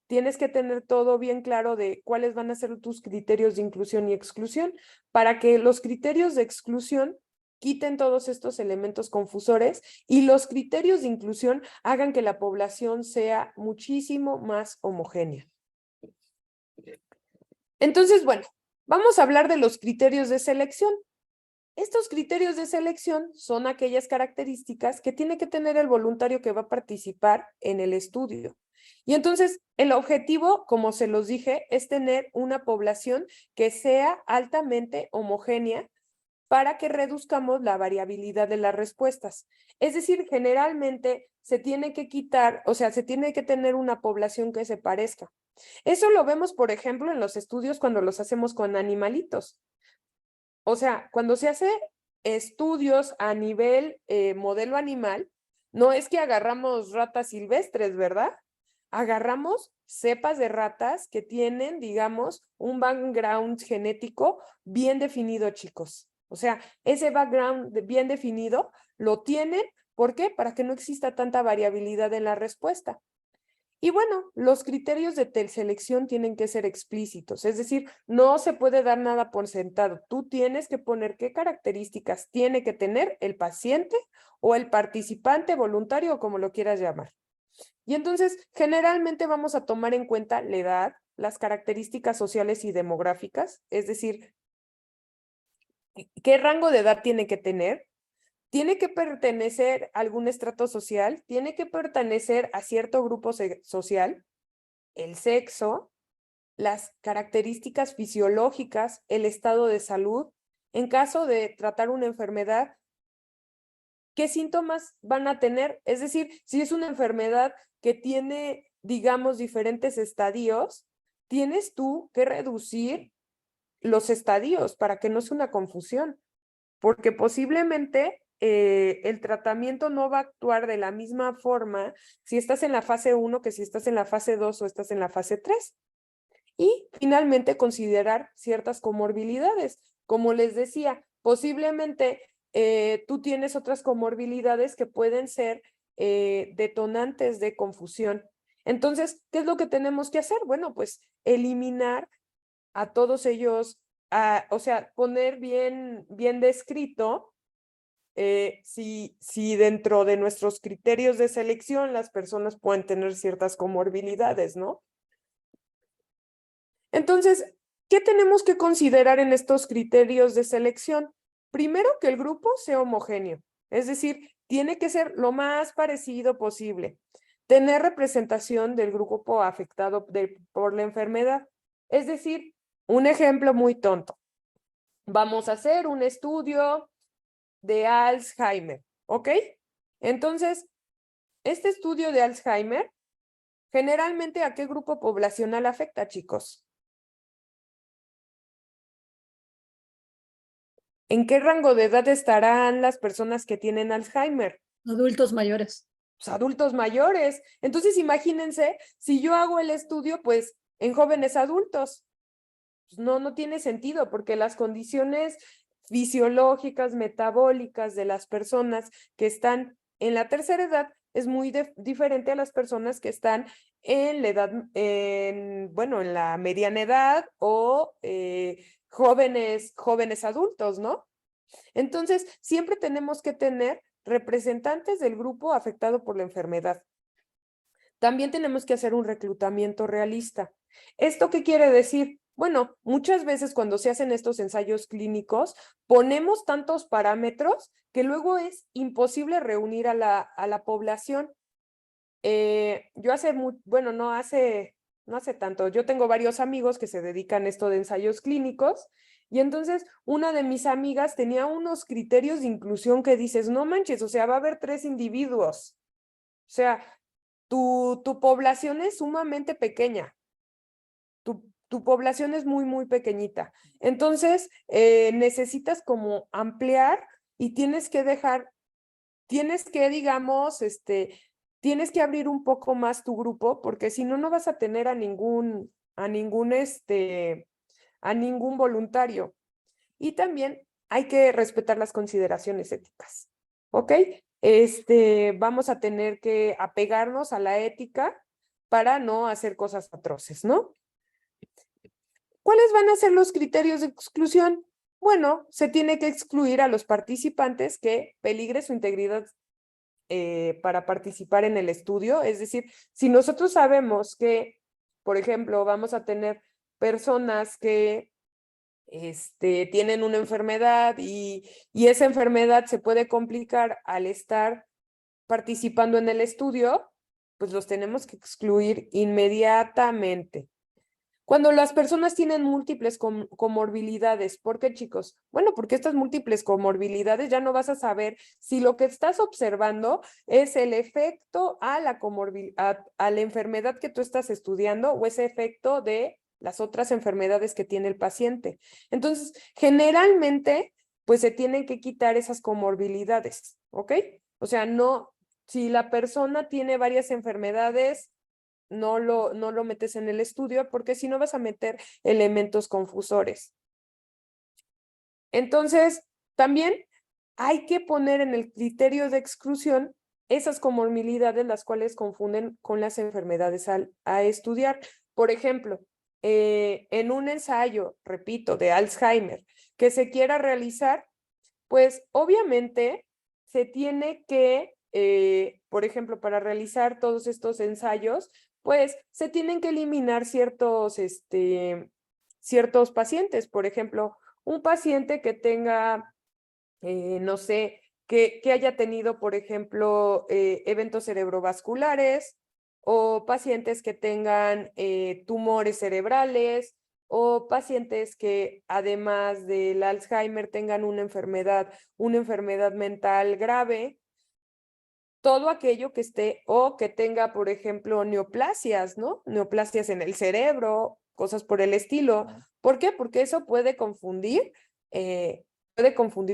tienes que tener todo bien claro de cuáles van a ser tus criterios de inclusión y exclusión para que los criterios de exclusión quiten todos estos elementos confusores y los criterios de inclusión hagan que la población sea muchísimo más homogénea. Entonces, bueno, vamos a hablar de los criterios de selección. Estos criterios de selección son aquellas características que tiene que tener el voluntario que va a participar en el estudio. Y entonces, el objetivo, como se los dije, es tener una población que sea altamente homogénea para que reduzcamos la variabilidad de las respuestas. Es decir, generalmente se tiene que quitar, o sea, se tiene que tener una población que se parezca. Eso lo vemos, por ejemplo, en los estudios cuando los hacemos con animalitos. O sea, cuando se hace estudios a nivel modelo animal, no es que agarramos ratas silvestres, ¿verdad? Agarramos cepas de ratas que tienen, digamos, un background genético bien definido, chicos. O sea, ese background bien definido lo tienen, ¿por qué? Para que no exista tanta variabilidad en la respuesta. Y bueno, los criterios de selección tienen que ser explícitos, es decir, no se puede dar nada por sentado. Tú tienes que poner qué características tiene que tener el paciente o el participante voluntario o como lo quieras llamar. Y entonces, generalmente vamos a tomar en cuenta la edad, las características sociales y demográficas, es decir, qué rango de edad tiene que tener. Tiene que pertenecer a algún estrato social, tiene que pertenecer a cierto grupo social, el sexo, las características fisiológicas, el estado de salud. En caso de tratar una enfermedad, ¿qué síntomas van a tener? Es decir, si es una enfermedad que tiene, digamos, diferentes estadios, tienes tú que reducir los estadios para que no sea una confusión, porque posiblemente el tratamiento no va a actuar de la misma forma si estás en la fase 1 que si estás en la fase 2 o estás en la fase 3. Y finalmente considerar ciertas comorbilidades. Como les decía, posiblemente tú tienes otras comorbilidades que pueden ser detonantes de confusión. Entonces, ¿qué es lo que tenemos que hacer? Bueno, pues eliminar a todos ellos, o sea, poner bien descrito si dentro de nuestros criterios de selección las personas pueden tener ciertas comorbilidades, ¿no? Entonces, ¿qué tenemos que considerar en estos criterios de selección? Primero, que el grupo sea homogéneo, es decir, tiene que ser lo más parecido posible. Tener representación del grupo afectado por la enfermedad. Es decir, un ejemplo muy tonto. Vamos a hacer un estudio de Alzheimer, ¿ok? Entonces, este estudio de Alzheimer, generalmente, ¿a qué grupo poblacional afecta, chicos? ¿En qué rango de edad estarán las personas que tienen Alzheimer? Adultos mayores. Pues adultos mayores. Entonces, imagínense, si yo hago el estudio, pues, en jóvenes adultos. Pues no tiene sentido porque las condiciones fisiológicas, metabólicas de las personas que están en la tercera edad es muy diferente a las personas que están en la edad, bueno, en la mediana edad o jóvenes adultos, ¿no? Entonces, siempre tenemos que tener representantes del grupo afectado por la enfermedad. También tenemos que hacer un reclutamiento realista. ¿Esto qué quiere decir? Bueno, muchas veces cuando se hacen estos ensayos clínicos, ponemos tantos parámetros que luego es imposible reunir a la población. Yo bueno, no hace tanto, yo tengo varios amigos que se dedican a esto de ensayos clínicos y entonces una de mis amigas tenía unos criterios de inclusión que dices, no manches, o sea, va a haber 3 individuos. O sea, tu población es sumamente pequeña. Tu población es muy pequeñita. Entonces, necesitas como ampliar y tienes que, digamos, tienes que abrir un poco más tu grupo, porque si no, no vas a tener a ningún voluntario. Y también hay que respetar las consideraciones éticas, ¿ok? Vamos a tener que apegarnos a la ética para no hacer cosas atroces, ¿no? ¿Cuáles van a ser los criterios de exclusión? Bueno, se tiene que excluir a los participantes que peligre su integridad para participar en el estudio. Es decir, si nosotros sabemos que, por ejemplo, vamos a tener personas que tienen una enfermedad y esa enfermedad se puede complicar al estar participando en el estudio, pues los tenemos que excluir inmediatamente. Cuando las personas tienen múltiples comorbilidades, ¿por qué, chicos? Bueno, porque estas múltiples comorbilidades ya no vas a saber si lo que estás observando es el efecto a la enfermedad que tú estás estudiando o ese efecto de las otras enfermedades que tiene el paciente. Entonces, generalmente, pues se tienen que quitar esas comorbilidades, ¿ok? O sea, no, si la persona tiene varias enfermedades, no lo metes en el estudio porque si no vas a meter elementos confusores. Entonces, también hay que poner en el criterio de exclusión esas comorbilidades las cuales confunden con las enfermedades a estudiar. Por ejemplo, en un ensayo, repito, de Alzheimer que se quiera realizar, pues obviamente se tiene que, por ejemplo, para realizar todos estos ensayos, pues se tienen que eliminar ciertos pacientes. Por ejemplo, un paciente que tenga, no sé, que haya tenido, por ejemplo, eventos cerebrovasculares o pacientes que tengan tumores cerebrales o pacientes que además del Alzheimer tengan una enfermedad mental grave, todo aquello que esté o que tenga, por ejemplo, neoplasias, ¿no? Neoplasias en el cerebro, cosas por el estilo. ¿Por qué? Porque eso puede confundir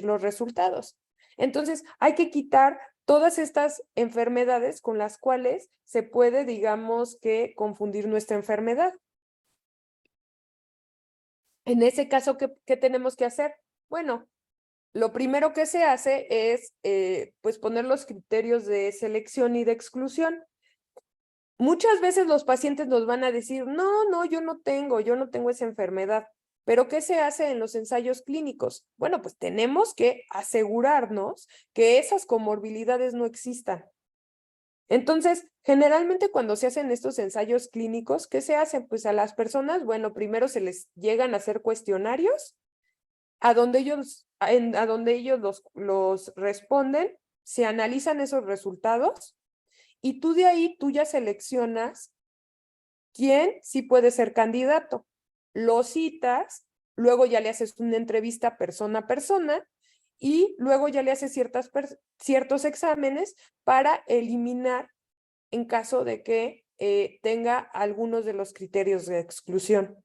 los resultados. Entonces, hay que quitar todas estas enfermedades con las cuales se puede, digamos, que confundir nuestra enfermedad. En ese caso, ¿qué tenemos que hacer? Bueno, lo primero que se hace es pues poner los criterios de selección y de exclusión. Muchas veces los pacientes nos van a decir, no, yo no tengo esa enfermedad. ¿Pero qué se hace en los ensayos clínicos? Bueno, pues tenemos que asegurarnos que esas comorbilidades no existan. Entonces, generalmente cuando se hacen estos ensayos clínicos, ¿qué se hace? Pues a las personas, bueno, primero se les llegan a hacer cuestionarios a donde ellos los responden, se analizan esos resultados y tú de ahí tú ya seleccionas quién sí puede ser candidato. Lo citas, luego ya le haces una entrevista persona a persona y luego ya le haces ciertos exámenes para eliminar en caso de que tenga algunos de los criterios de exclusión.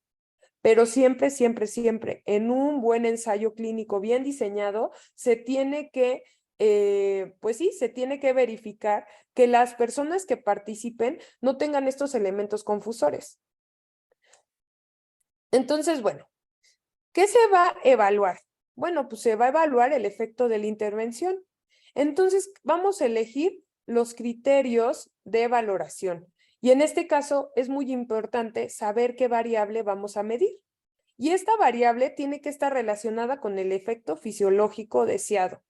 Pero siempre, siempre, siempre, en un buen ensayo clínico bien diseñado, se tiene que, pues sí, se tiene que verificar que las personas que participen no tengan estos elementos confusores. Entonces, bueno, ¿qué se va a evaluar? Bueno, pues se va a evaluar el efecto de la intervención. Entonces, vamos a elegir los criterios de valoración. Y en este caso es muy importante saber qué variable vamos a medir. Y esta variable tiene que estar relacionada con el efecto fisiológico deseado.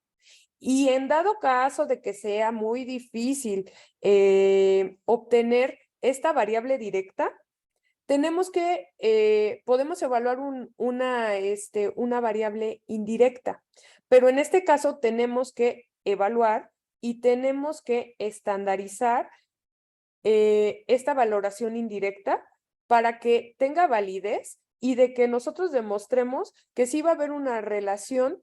Y en dado caso de que sea muy difícil obtener esta variable directa, podemos evaluar una variable indirecta. Pero en este caso tenemos que evaluar y tenemos que estandarizar esta valoración indirecta para que tenga validez y de que nosotros demostremos que sí va a haber una relación.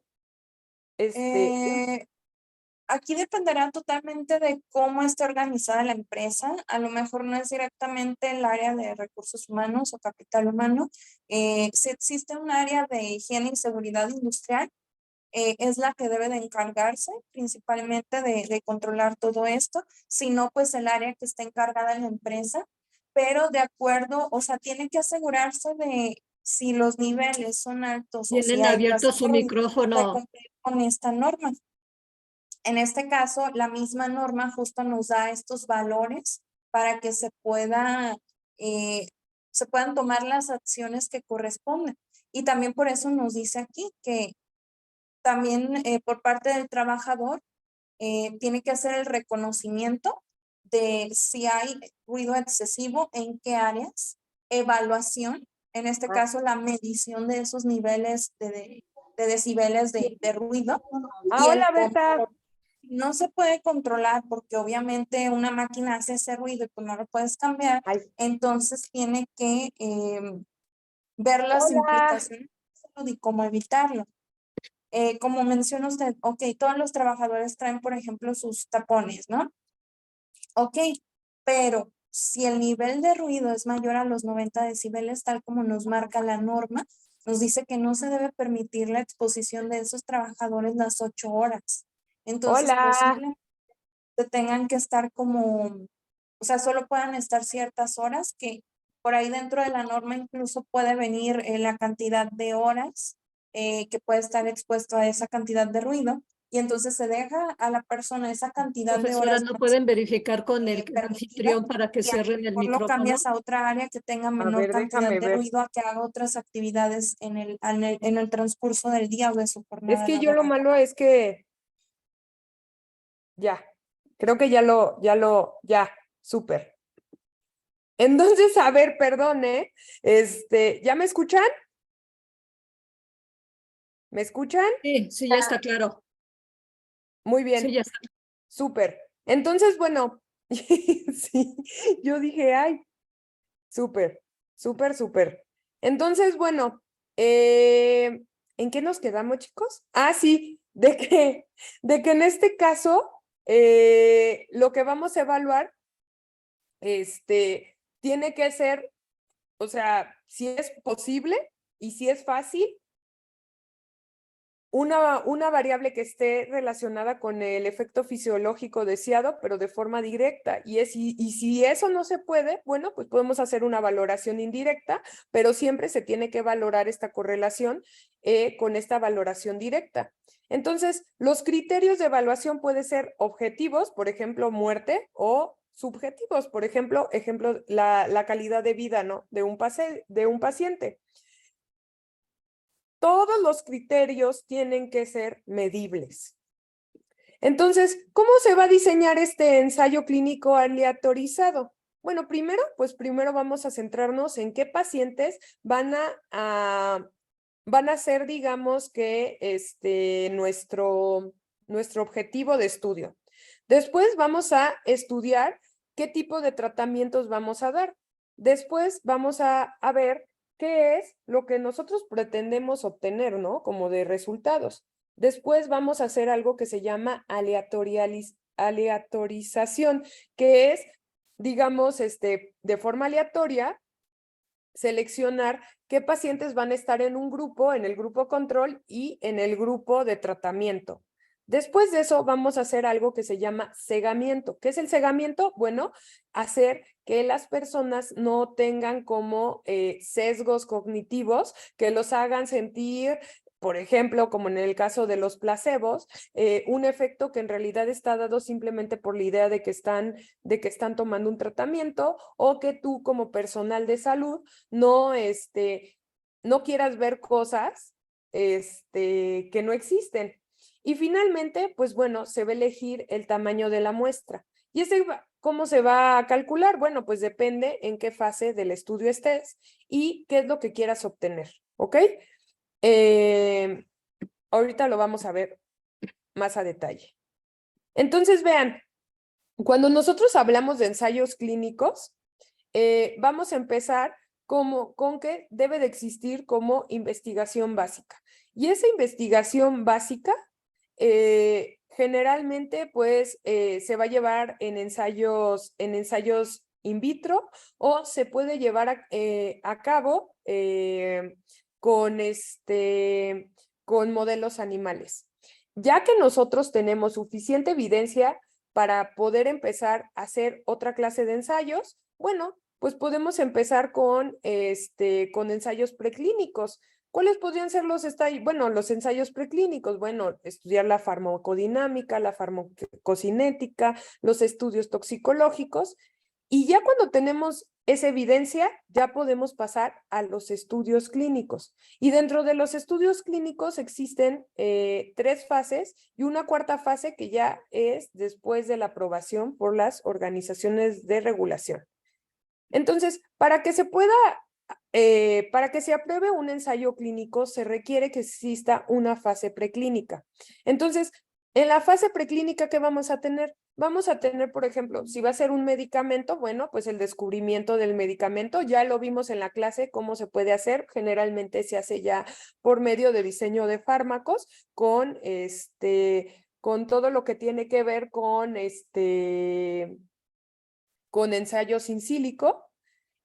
Aquí dependerá totalmente de cómo esté organizada la empresa. A lo mejor no es directamente el área de recursos humanos o capital humano. Si existe un área de higiene y seguridad industrial, es la que debe de encargarse principalmente de controlar todo esto, si no, pues el área que está encargada en la empresa, pero de acuerdo, o sea, tiene que asegurarse de si los niveles son altos o si Tienen hay abierto su bastante ruido, de micrófono. cumplir con esta norma. En este caso, la misma norma justo nos da estos valores para que se puedan tomar las acciones que corresponden. Y también por eso nos dice aquí que también por parte del trabajador tiene que hacer el reconocimiento de si hay ruido excesivo, en qué áreas, evaluación, en este caso la medición de esos niveles de decibeles de ruido y el Hola, Berta. control. No se puede controlar porque obviamente una máquina hace ese ruido y tú no lo puedes cambiar, Ay, entonces tiene que ver las hola. implicaciones y cómo evitarlo. Como menciona usted, ok, todos los trabajadores traen, por ejemplo, sus tapones, ¿no? Ok, pero si el nivel de ruido es mayor a los 90 decibeles, tal como nos marca la norma, nos dice que no se debe permitir la exposición de esos trabajadores las 8 horas. Entonces, Hola. posiblemente tengan que estar como, o sea, solo puedan estar ciertas horas, que por ahí dentro de la norma incluso puede venir la cantidad de horas que puede estar expuesto a esa cantidad de ruido, y entonces se deja a la persona esa cantidad de Profesora, horas ¿no más pueden verificar con el permitida, anfitrión para que y a lo cierren el mejor lo micrófono? cambias a otra área que tenga A menor ver, cantidad déjame de ver. ruido, a que haga otras actividades en el transcurso del día o de su Es jornada que yo lo laboral. malo es que ya, creo que ya, súper. Entonces, a ver, perdone, ¿ya me escuchan? ¿Me escuchan? Sí, sí, ya está claro. Muy Sí, bien, ya está. súper. Entonces, bueno, sí, yo dije, ay, súper, súper, súper. Entonces, bueno, ¿en qué nos quedamos, chicos? Ah, sí, de que en este caso, lo que vamos a evaluar, tiene que ser, o sea, si es posible y si es fácil, una variable que esté relacionada con el efecto fisiológico deseado, pero de forma directa. Y si eso no se puede, bueno, pues podemos hacer una valoración indirecta, pero siempre se tiene que valorar esta correlación con esta valoración directa. Entonces, los criterios de evaluación pueden ser objetivos, por ejemplo, muerte, o subjetivos, por ejemplo, la calidad de vida, ¿no? de un paciente. Todos los criterios tienen que ser medibles. Entonces, ¿cómo se va a diseñar este ensayo clínico aleatorizado? Bueno, primero vamos a centrarnos en qué pacientes van a ser, digamos que, nuestro objetivo de estudio. Después vamos a estudiar qué tipo de tratamientos vamos a dar. Después vamos a ver qué es lo que nosotros pretendemos obtener, ¿no? Como de resultados. Después vamos a hacer algo que se llama aleatorización, que es, digamos, de forma aleatoria, seleccionar qué pacientes van a estar en un grupo, en el grupo control y en el grupo de tratamiento. Después de eso vamos a hacer algo que se llama cegamiento. ¿Qué es el cegamiento? Bueno, hacer que las personas no tengan como sesgos cognitivos que los hagan sentir, por ejemplo, como en el caso de los placebos, un efecto que en realidad está dado simplemente por la idea de que están tomando un tratamiento, o que tú como personal de salud no quieras ver cosas que no existen. Y finalmente, pues bueno, se va a elegir el tamaño de la muestra. ¿Y cómo se va a calcular? Bueno, pues depende en qué fase del estudio estés y qué es lo que quieras obtener, ¿ok? Ahorita lo vamos a ver más a detalle. Entonces, vean, cuando nosotros hablamos de ensayos clínicos, vamos a empezar con que debe de existir como investigación básica. Y esa investigación básica generalmente pues se va a llevar en ensayos in vitro, o se puede llevar a cabo con con modelos animales. Ya que nosotros tenemos suficiente evidencia para poder empezar a hacer otra clase de ensayos, bueno, pues podemos empezar con ensayos preclínicos. ¿Cuáles podrían ser los ensayos preclínicos? Bueno, estudiar la farmacodinámica, la farmacocinética, los estudios toxicológicos. Y ya cuando tenemos esa evidencia, ya podemos pasar a los estudios clínicos. Y dentro de los estudios clínicos existen 3 fases y una cuarta fase que ya es después de la aprobación por las organizaciones de regulación. Entonces, para que se apruebe un ensayo clínico, se requiere que exista una fase preclínica. Entonces, en la fase preclínica, ¿qué vamos a tener? Vamos a tener, por ejemplo, si va a ser un medicamento, bueno, pues el descubrimiento del medicamento, ya lo vimos en la clase, cómo se puede hacer. Generalmente se hace ya por medio de diseño de fármacos con todo lo que tiene que ver con ensayos in sílico.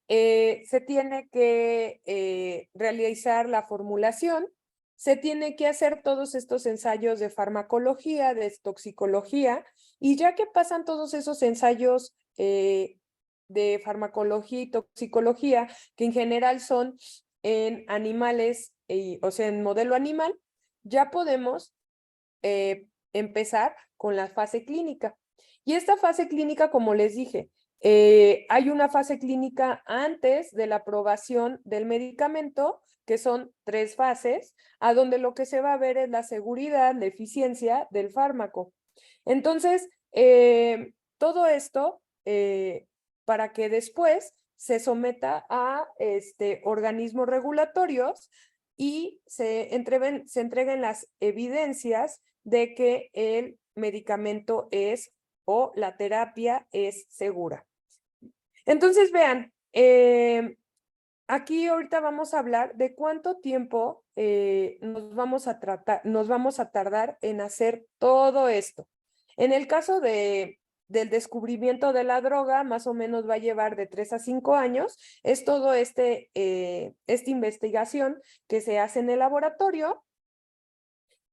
Se tiene que realizar la formulación, se tiene que hacer todos estos ensayos de farmacología, de toxicología, y ya que pasan todos esos ensayos de farmacología y toxicología, que en general son en animales, o sea, en modelo animal, ya podemos empezar con la fase clínica. Y esta fase clínica, como les dije, hay una fase clínica antes de la aprobación del medicamento, que son 3 fases, a donde lo que se va a ver es la seguridad, la eficiencia del fármaco. Entonces, todo esto para que después se someta a organismos regulatorios y se entreguen las evidencias de que el medicamento es o la terapia es segura. Entonces, vean, aquí ahorita vamos a hablar de cuánto tiempo nos vamos a tardar en hacer todo esto. En el caso del descubrimiento de la droga, más o menos va a llevar de 3 a 5 años. Es todo esta investigación que se hace en el laboratorio.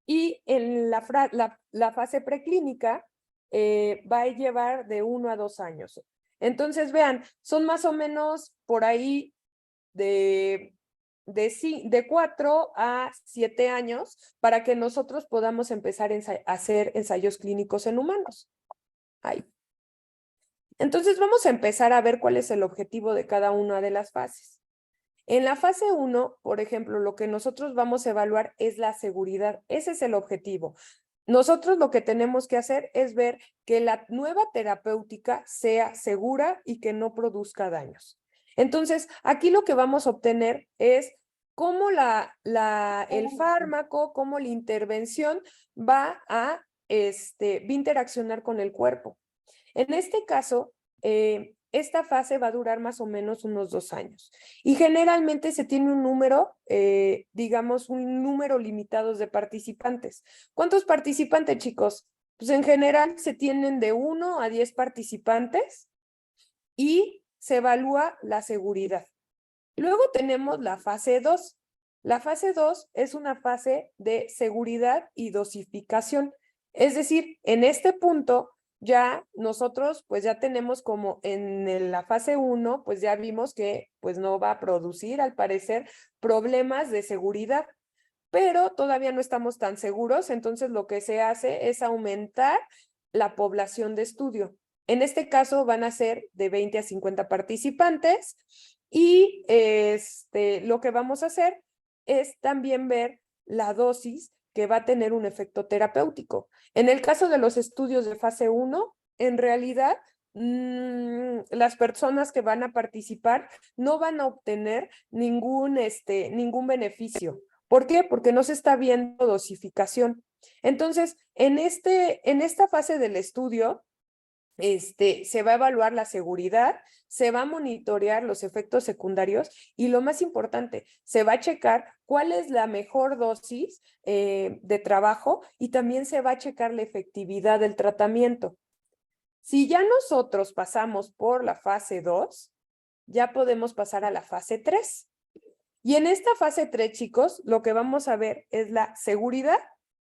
Y en la fase preclínica va a llevar de 1 a 2 años. Entonces, vean, son más o menos por ahí de 4 a 7 años para que nosotros podamos empezar a hacer ensayos clínicos en humanos. Ahí. Entonces, vamos a empezar a ver cuál es el objetivo de cada una de las fases. En la fase 1, por ejemplo, lo que nosotros vamos a evaluar es la seguridad. Ese es el objetivo. Nosotros lo que tenemos que hacer es ver que la nueva terapéutica sea segura y que no produzca daños. Entonces, aquí lo que vamos a obtener es cómo el fármaco, cómo la intervención va a interaccionar con el cuerpo. En este caso, esta fase va a durar más o menos unos 2 años. Y generalmente se tiene un número, digamos, un número limitado de participantes. ¿Cuántos participantes, chicos? Pues en general se tienen de 1 a 10 participantes y se evalúa la seguridad. Luego tenemos la fase 2. La fase 2 es una fase de seguridad y dosificación. Es decir, en este punto ya nosotros pues ya tenemos como en la fase 1 pues ya vimos que pues no va a producir al parecer problemas de seguridad, pero todavía no estamos tan seguros, entonces lo que se hace es aumentar la población de estudio. En este caso van a ser de 20 a 50 participantes y lo que vamos a hacer es también ver la dosis que va a tener un efecto terapéutico. En el caso de los estudios de fase 1, en realidad las personas que van a participar no van a obtener ningún beneficio. ¿Por qué? Porque no se está viendo dosificación. Entonces, en esta fase del estudio, se va a evaluar la seguridad, se va a monitorear los efectos secundarios y lo más importante, se va a checar cuál es la mejor dosis de trabajo y también se va a checar la efectividad del tratamiento. Si ya nosotros pasamos por la fase 2, ya podemos pasar a la fase 3. Y en esta fase 3, chicos, lo que vamos a ver es la seguridad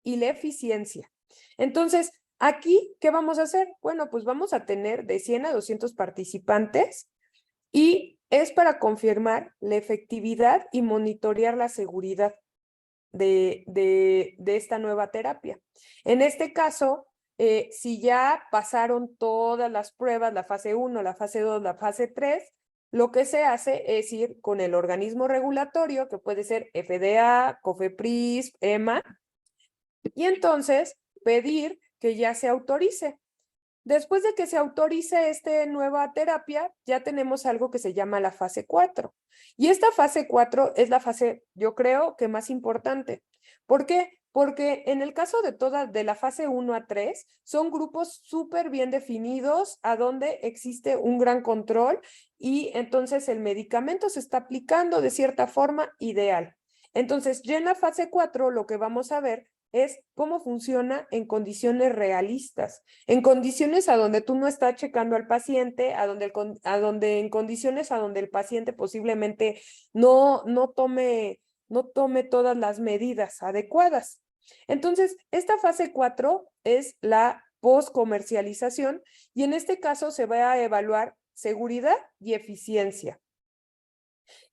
y la eficiencia. Entonces, aquí, ¿qué vamos a hacer? Bueno, pues vamos a tener de 100 a 200 participantes y es para confirmar la efectividad y monitorear la seguridad de esta nueva terapia. En este caso, si ya pasaron todas las pruebas, la fase 1, la fase 2, la fase 3, lo que se hace es ir con el organismo regulatorio, que puede ser FDA, COFEPRIS, EMA, y entonces pedir que ya se autorice. Después de que se autorice esta nueva terapia, ya tenemos algo que se llama la fase 4. Y esta fase 4 es la fase, yo creo, que más importante. ¿Por qué? Porque en el caso de la fase 1 a 3, son grupos súper bien definidos, a donde existe un gran control y entonces el medicamento se está aplicando de cierta forma ideal. Entonces, ya en la fase 4, lo que vamos a ver es cómo funciona en condiciones realistas, en condiciones a donde tú no estás checando al paciente, a donde en condiciones a donde el paciente posiblemente no tome todas las medidas adecuadas. Entonces, esta fase 4 es la post-comercialización y en este caso se va a evaluar seguridad y eficiencia.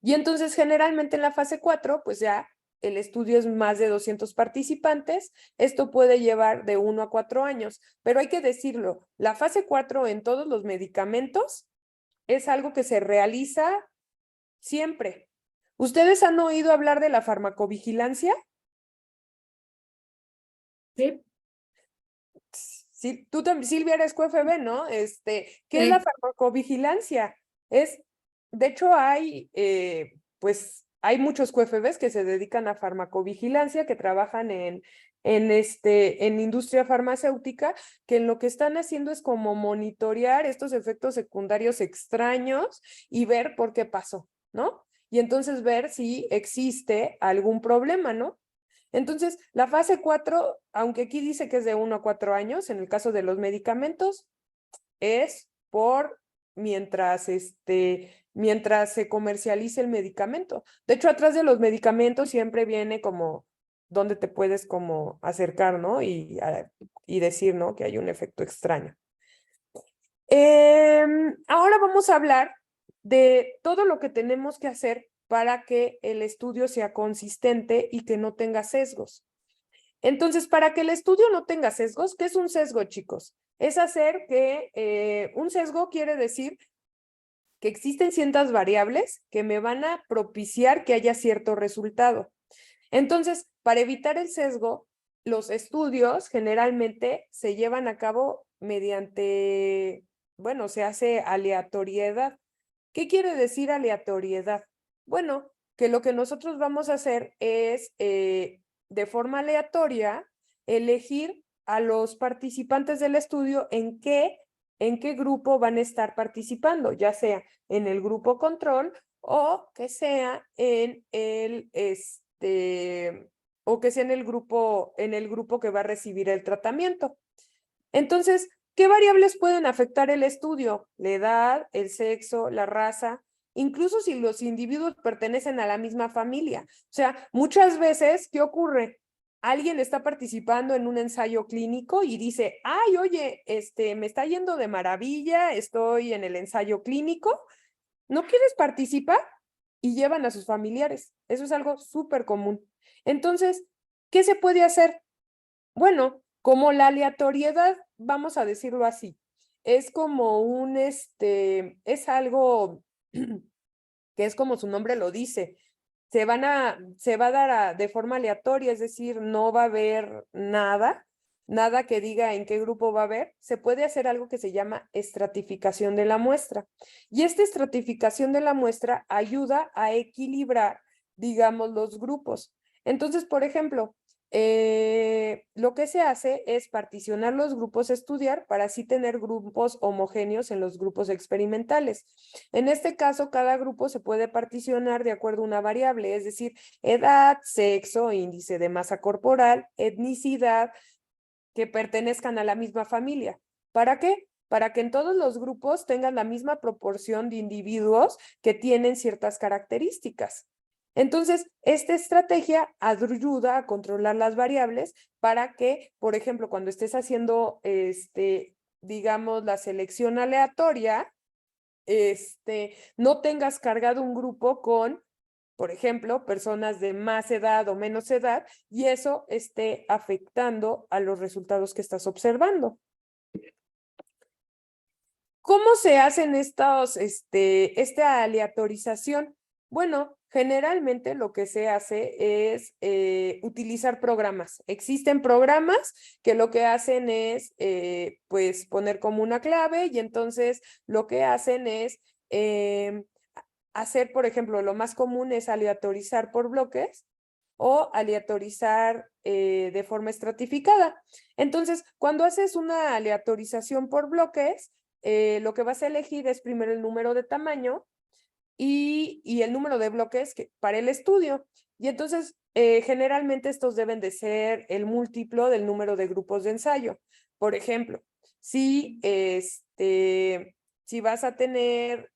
Y entonces, generalmente en la fase 4, pues ya el estudio es más de 200 participantes. Esto puede llevar de 1 a 4 años, pero hay que decirlo, la fase 4 en todos los medicamentos es algo que se realiza siempre. ¿Ustedes han oído hablar de la farmacovigilancia? Sí, Sí, tú también, Silvia, eres QFB, ¿no? ¿Qué es la sí. farmacovigilancia? De hecho, hay muchos QFBs que se dedican a farmacovigilancia, que trabajan en industria farmacéutica, que lo que están haciendo es como monitorear estos efectos secundarios extraños y ver por qué pasó, ¿no? Y entonces ver si existe algún problema, ¿no? Entonces, la fase 4, aunque aquí dice que es de 1 a 4 años, en el caso de los medicamentos, es por mientras se comercialice el medicamento. De hecho, atrás de los medicamentos siempre viene como donde te puedes como acercar, ¿no? Y decir, ¿no? Que hay un efecto extraño. Ahora vamos a hablar de todo lo que tenemos que hacer para que el estudio sea consistente y que no tenga sesgos. Entonces, para que el estudio no tenga sesgos, ¿qué es un sesgo, chicos? Es hacer que un sesgo quiere decir que existen ciertas variables que me van a propiciar que haya cierto resultado. Entonces, para evitar el sesgo, los estudios generalmente se llevan a cabo mediante, bueno, se hace aleatoriedad. ¿Qué quiere decir aleatoriedad? Bueno, que lo que nosotros vamos a hacer es, de forma aleatoria, elegir a los participantes del estudio en qué grupo van a estar participando, ya sea en el grupo control o que sea en el grupo que va a recibir el tratamiento. Entonces, ¿qué variables pueden afectar el estudio? La edad, el sexo, la raza, incluso si los individuos pertenecen a la misma familia. O sea, muchas veces, ¿qué ocurre? Alguien está participando en un ensayo clínico y dice, ay, oye, me está yendo de maravilla, estoy en el ensayo clínico, ¿no quieres participar? Y llevan a sus familiares. Eso es algo súper común. Entonces, ¿qué se puede hacer? Bueno, como la aleatoriedad, vamos a decirlo así, es como es algo que es como su nombre lo dice, se va a dar de forma aleatoria, es decir, no va a haber nada que diga en qué grupo va a haber. Se puede hacer algo que se llama estratificación de la muestra. Y esta estratificación de la muestra ayuda a equilibrar, digamos, los grupos. Entonces, por ejemplo, lo que se hace es particionar los grupos a estudiar para así tener grupos homogéneos en los grupos experimentales. En este caso, cada grupo se puede particionar de acuerdo a una variable, es decir, edad, sexo, índice de masa corporal, etnicidad, que pertenezcan a la misma familia. ¿Para qué? Para que en todos los grupos tengan la misma proporción de individuos que tienen ciertas características. Entonces, esta estrategia ayuda a controlar las variables para que, por ejemplo, cuando estés haciendo, digamos, la selección aleatoria, no tengas cargado un grupo con, por ejemplo, personas de más edad o menos edad, y eso esté afectando a los resultados que estás observando. ¿Cómo se hacen esta aleatorización? Bueno, generalmente lo que se hace es utilizar programas. Existen programas que lo que hacen es pues poner como una clave y entonces lo que hacen es hacer, por ejemplo, lo más común es aleatorizar por bloques o aleatorizar de forma estratificada. Entonces, cuando haces una aleatorización por bloques, lo que vas a elegir es primero el número de tamaño y el número de bloques para el estudio. Y entonces, generalmente estos deben de ser el múltiplo del número de grupos de ensayo. Por ejemplo, si vas a tener,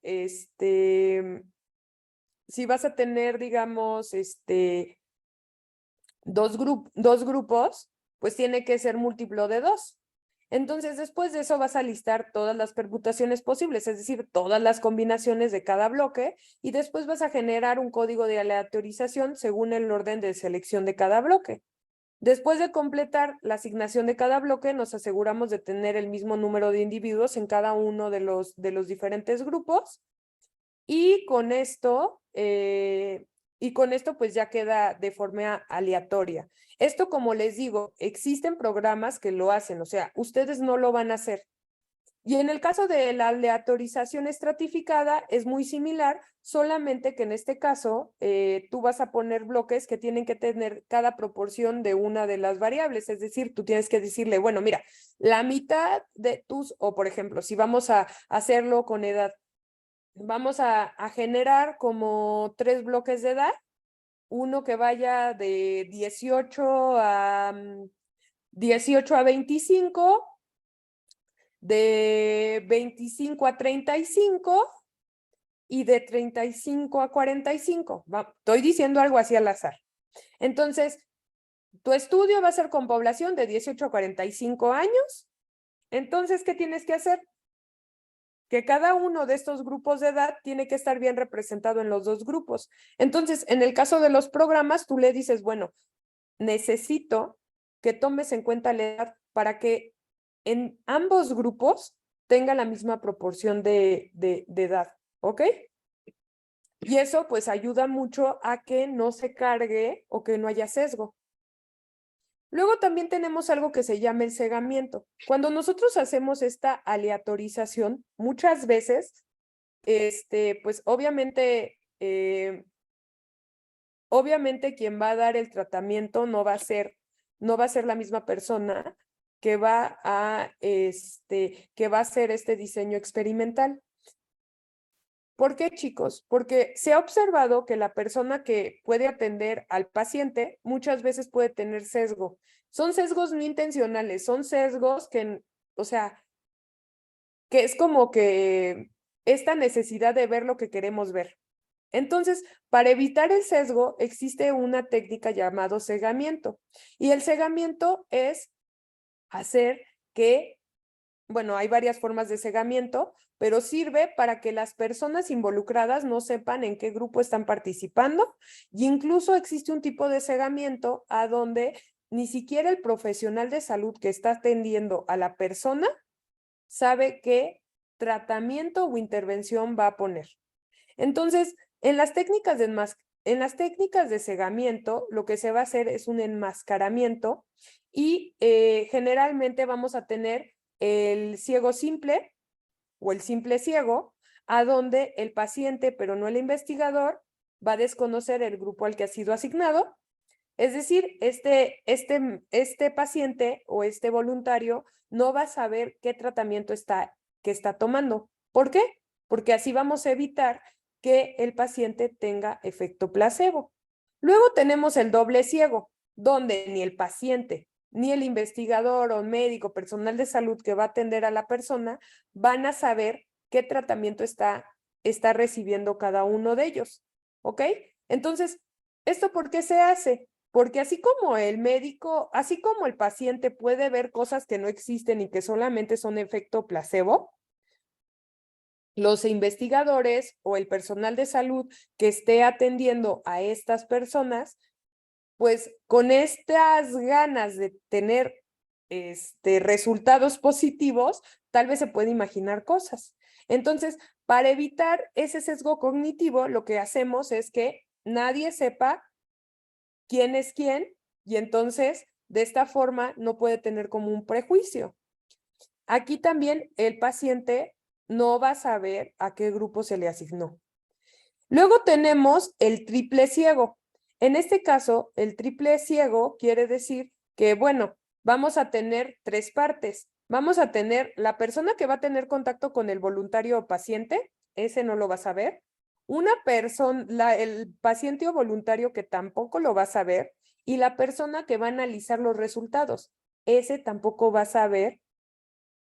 digamos, dos grupos, pues tiene que ser múltiplo de 2. Entonces, después de eso vas a listar todas las permutaciones posibles, es decir, todas las combinaciones de cada bloque, y después vas a generar un código de aleatorización según el orden de selección de cada bloque. Después de completar la asignación de cada bloque, nos aseguramos de tener el mismo número de individuos en cada uno de los diferentes grupos, y con esto pues ya queda de forma aleatoria. Esto, como les digo, existen programas que lo hacen, o sea, ustedes no lo van a hacer. Y en el caso de la aleatorización estratificada es muy similar, solamente que en este caso tú vas a poner bloques que tienen que tener cada proporción de una de las variables, es decir, tú tienes que decirle, bueno, mira, la mitad de tus, o por ejemplo, si vamos a hacerlo con edad, vamos a generar como 3 bloques de edad, uno que vaya de 18 a 25, de 25 a 35 y de 35 a 45. Estoy diciendo algo así al azar. Entonces, tu estudio va a ser con población de 18 a 45 años. Entonces, ¿qué tienes que hacer? Que cada uno de estos grupos de edad tiene que estar bien representado en los dos grupos. Entonces, en el caso de los programas, tú le dices, bueno, necesito que tomes en cuenta la edad para que en ambos grupos tenga la misma proporción de edad, ¿ok? Y eso pues ayuda mucho a que no se cargue o que no haya sesgo. Luego también tenemos algo que se llama el segamiento. Cuando nosotros hacemos esta aleatorización, muchas veces, pues obviamente quien va a dar el tratamiento no va a ser la misma persona que va a hacer este diseño experimental. ¿Por qué, chicos? Porque se ha observado que la persona que puede atender al paciente muchas veces puede tener sesgo. Son sesgos no intencionales, son sesgos que, o sea, que es como que esta necesidad de ver lo que queremos ver. Entonces, para evitar el sesgo, existe una técnica llamado segamiento. Y el segamiento es hacer que, bueno, hay varias formas de segamiento, pero sirve para que las personas involucradas no sepan en qué grupo están participando. Y incluso existe un tipo de segamiento a donde ni siquiera el profesional de salud que está atendiendo a la persona sabe qué tratamiento o intervención va a poner. Entonces, en las técnicas de segamiento, lo que se va a hacer es un enmascaramiento y generalmente vamos a tener el ciego simple o el simple ciego, a donde el paciente, pero no el investigador, va a desconocer el grupo al que ha sido asignado. Es decir, este paciente o este voluntario no va a saber qué tratamiento está tomando. ¿Por qué? Porque así vamos a evitar que el paciente tenga efecto placebo. Luego tenemos el doble ciego, donde ni el paciente, ni el investigador o médico, personal de salud que va a atender a la persona, van a saber qué tratamiento está recibiendo cada uno de ellos. ¿Ok? Entonces, ¿Esto por qué se hace? Porque así como el médico, así como el paciente puede ver cosas que no existen y que solamente son efecto placebo, los investigadores o el personal de salud que esté atendiendo a estas personas, pues con estas ganas de tener resultados positivos, tal vez se puede imaginar cosas. Entonces, para evitar ese sesgo cognitivo, lo que hacemos es que nadie sepa quién es quién y entonces de esta forma no puede tener como un prejuicio. Aquí también el paciente no va a saber a qué grupo se le asignó. Luego tenemos el triple ciego. En este caso, el triple ciego quiere decir que, bueno, vamos a tener tres partes. Vamos a tener la persona que va a tener contacto con el voluntario o paciente, ese no lo va a saber. Una persona, el paciente o voluntario que tampoco lo va a saber, y la persona que va a analizar los resultados, ese tampoco va a saber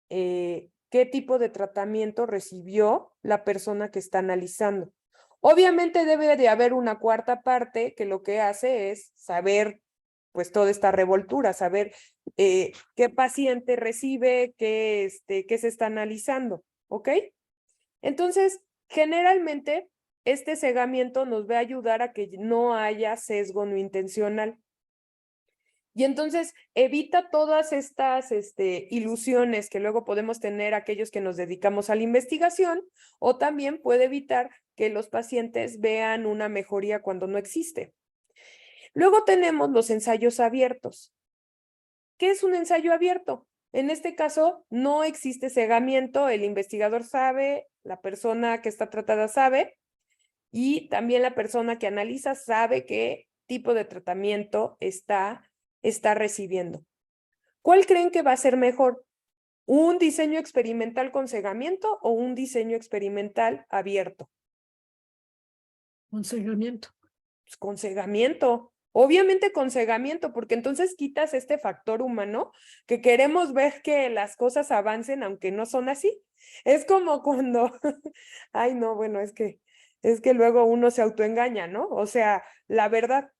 qué tipo de tratamiento recibió la persona que está analizando. Obviamente debe de haber una cuarta parte que lo que hace es saber pues toda esta revoltura, saber qué paciente recibe, qué se está analizando, ¿ok? Entonces, generalmente este cegamiento nos va a ayudar a que no haya sesgo no intencional. Y entonces evita todas estas ilusiones que luego podemos tener aquellos que nos dedicamos a la investigación, o también puede evitar que los pacientes vean una mejoría cuando no existe. Luego tenemos los ensayos abiertos. ¿Qué es un ensayo abierto? En este caso no existe cegamiento, el investigador sabe, la persona que está tratada sabe, y también la persona que analiza sabe qué tipo de tratamiento está recibiendo. ¿Cuál creen que va a ser mejor? ¿Un diseño experimental con cegamiento o un diseño experimental abierto? Un seguimiento. Pues con cegamiento. Obviamente con cegamiento, porque entonces quitas este factor humano que queremos ver que las cosas avancen aunque no son así. Es como cuando, ay no, bueno, es que luego uno se autoengaña, ¿no? O sea, la verdad.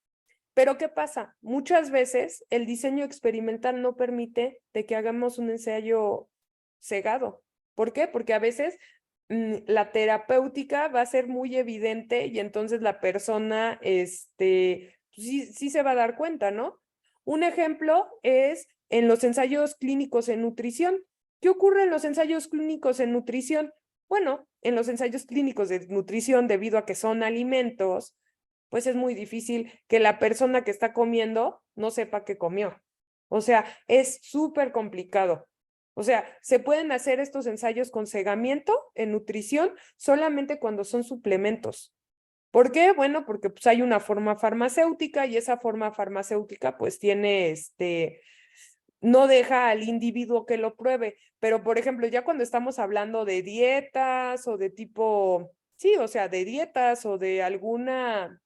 Pero ¿qué pasa? Muchas veces el diseño experimental no permite de que hagamos un ensayo cegado. ¿Por qué? Porque a veces la terapéutica va a ser muy evidente y entonces la persona sí se va a dar cuenta, ¿no? Un ejemplo es en los ensayos clínicos en nutrición. ¿Qué ocurre en los ensayos clínicos en nutrición? Bueno, en los ensayos clínicos de nutrición, debido a que son alimentos, pues es muy difícil que la persona que está comiendo no sepa qué comió. O sea, es súper complicado. O sea, se pueden hacer estos ensayos con cegamiento en nutrición solamente cuando son suplementos. ¿Por qué? Bueno, porque pues hay una forma farmacéutica y esa forma farmacéutica pues tiene no deja al individuo que lo pruebe. Pero, por ejemplo, ya cuando estamos hablando de dietas o de tipo, sí, o sea, de dietas o de alguna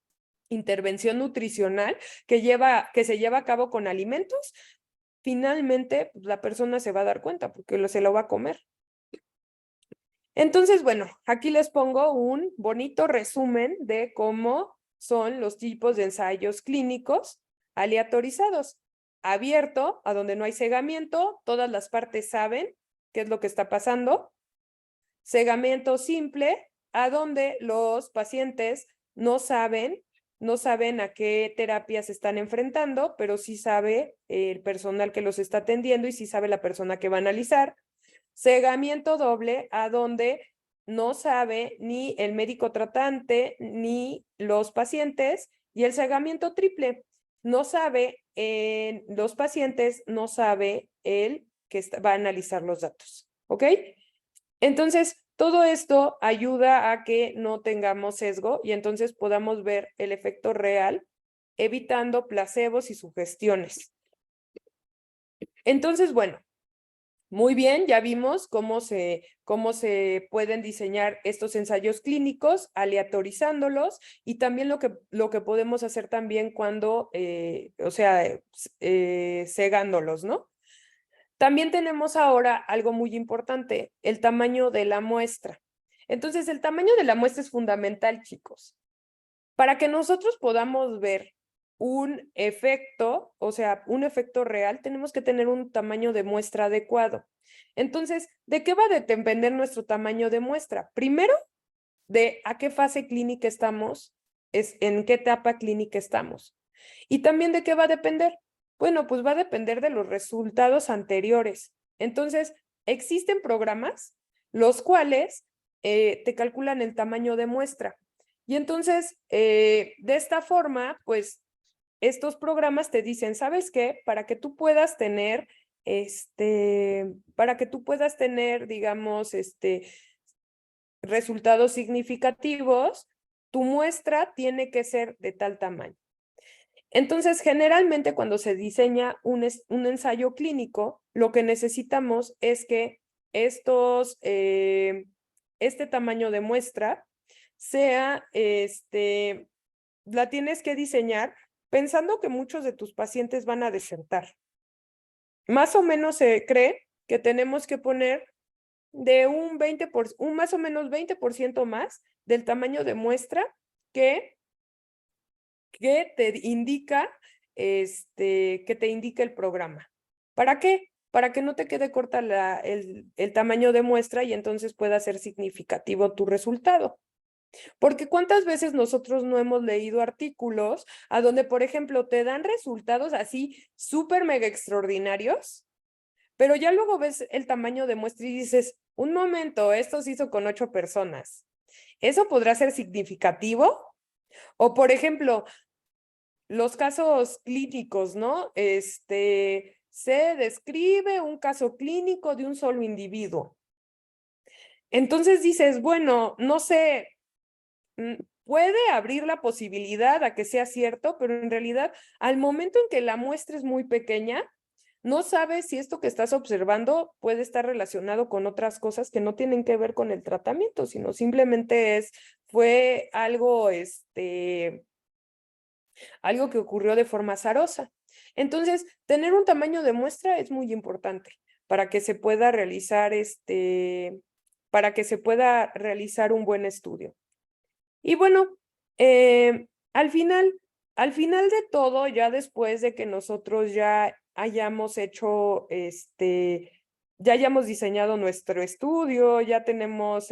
intervención nutricional que se lleva a cabo con alimentos, finalmente pues, la persona se va a dar cuenta porque se lo va a comer. Entonces, bueno, aquí les pongo un bonito resumen de cómo son los tipos de ensayos clínicos aleatorizados. Abierto, a donde no hay cegamiento, todas las partes saben qué es lo que está pasando. Cegamiento simple, a donde los pacientes no saben a qué terapia se están enfrentando, pero sí sabe el personal que los está atendiendo y sí sabe la persona que va a analizar. Cegamiento doble, a donde no sabe ni el médico tratante ni los pacientes. Y el cegamiento triple, no sabe los pacientes, no sabe el que va a analizar los datos. ¿Ok? Entonces, todo esto ayuda a que no tengamos sesgo y entonces podamos ver el efecto real, evitando placebos y sugestiones. Entonces, bueno, muy bien, ya vimos cómo se pueden diseñar estos ensayos clínicos, aleatorizándolos, y también lo que podemos hacer también cuando, cegándolos, ¿no? También tenemos ahora algo muy importante, el tamaño de la muestra. Entonces, el tamaño de la muestra es fundamental, chicos. Para que nosotros podamos ver un efecto, o sea, un efecto real, tenemos que tener un tamaño de muestra adecuado. Entonces, ¿de qué va a depender nuestro tamaño de muestra? Primero, de a qué fase clínica estamos, en qué etapa clínica estamos. Y también de qué va a depender. Bueno, pues va a depender de los resultados anteriores. Entonces, existen programas los cuales te calculan el tamaño de muestra. Y entonces, de esta forma, pues, estos programas te dicen, ¿sabes qué? Para que tú puedas tener, digamos, resultados significativos, tu muestra tiene que ser de tal tamaño. Entonces, generalmente cuando se diseña un ensayo clínico, lo que necesitamos es que este tamaño de muestra sea, la tienes que diseñar pensando que muchos de tus pacientes van a desertar. Más o menos se cree que tenemos que poner de un más o menos 20% más del tamaño de muestra que te indica, que te indica el programa. ¿Para qué? Para que no te quede corta el tamaño de muestra y entonces pueda ser significativo tu resultado. Porque ¿cuántas veces nosotros no hemos leído artículos a donde, por ejemplo, te dan resultados así súper mega extraordinarios, pero ya luego ves el tamaño de muestra y dices, un momento, esto se hizo con 8 personas. ¿Eso podrá ser significativo? O, por ejemplo, los casos clínicos, ¿no? Se describe un caso clínico de un solo individuo. Entonces dices, bueno, no sé, puede abrir la posibilidad a que sea cierto, pero en realidad, al momento en que la muestra es muy pequeña, no sabes si esto que estás observando puede estar relacionado con otras cosas que no tienen que ver con el tratamiento, sino simplemente fue algo, algo que ocurrió de forma azarosa. Entonces, tener un tamaño de muestra es muy importante para que se pueda realizar un buen estudio. Y bueno, al final de todo, ya después de que nosotros ya hayamos hecho, ya hayamos diseñado nuestro estudio, ya tenemos,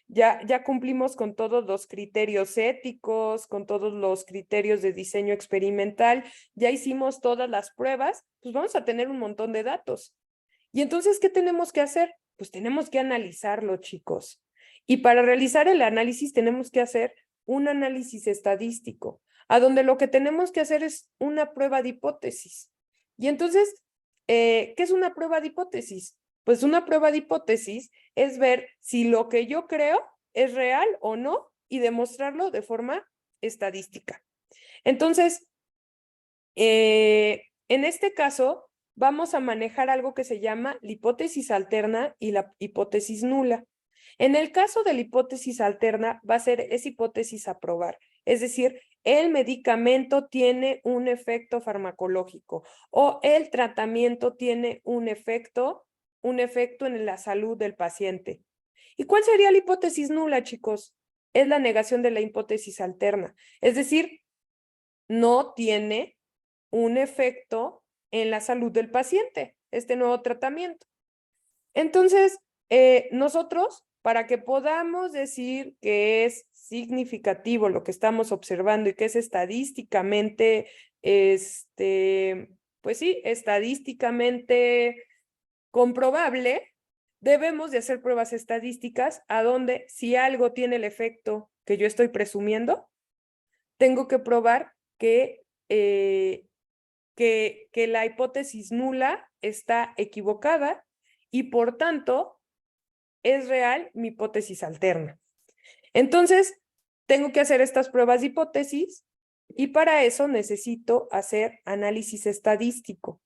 ya cumplimos con todos los criterios éticos, con todos los criterios de diseño experimental, ya hicimos todas las pruebas, pues vamos a tener un montón de datos. Y entonces, ¿qué tenemos que hacer? Pues tenemos que analizarlo, chicos. Y para realizar el análisis tenemos que hacer un análisis estadístico, a donde lo que tenemos que hacer es una prueba de hipótesis. Y entonces, ¿qué es una prueba de hipótesis? Pues una prueba de hipótesis es ver si lo que yo creo es real o no y demostrarlo de forma estadística. Entonces, en este caso, vamos a manejar algo que se llama la hipótesis alterna y la hipótesis nula. En el caso de la hipótesis alterna, va a ser esa hipótesis a probar. Es decir, el medicamento tiene un efecto farmacológico o el tratamiento tiene un efecto en la salud del paciente. ¿Y cuál sería la hipótesis nula, chicos? Es la negación de la hipótesis alterna. Es decir, no tiene un efecto en la salud del paciente, este nuevo tratamiento. Entonces, nosotros, para que podamos decir que es significativo lo que estamos observando y que es estadísticamente, pues sí, estadísticamente comprobable, debemos de hacer pruebas estadísticas a donde si algo tiene el efecto que yo estoy presumiendo, tengo que probar que la hipótesis nula está equivocada y por tanto es real mi hipótesis alterna. Entonces, tengo que hacer estas pruebas de hipótesis y para eso necesito hacer análisis estadístico.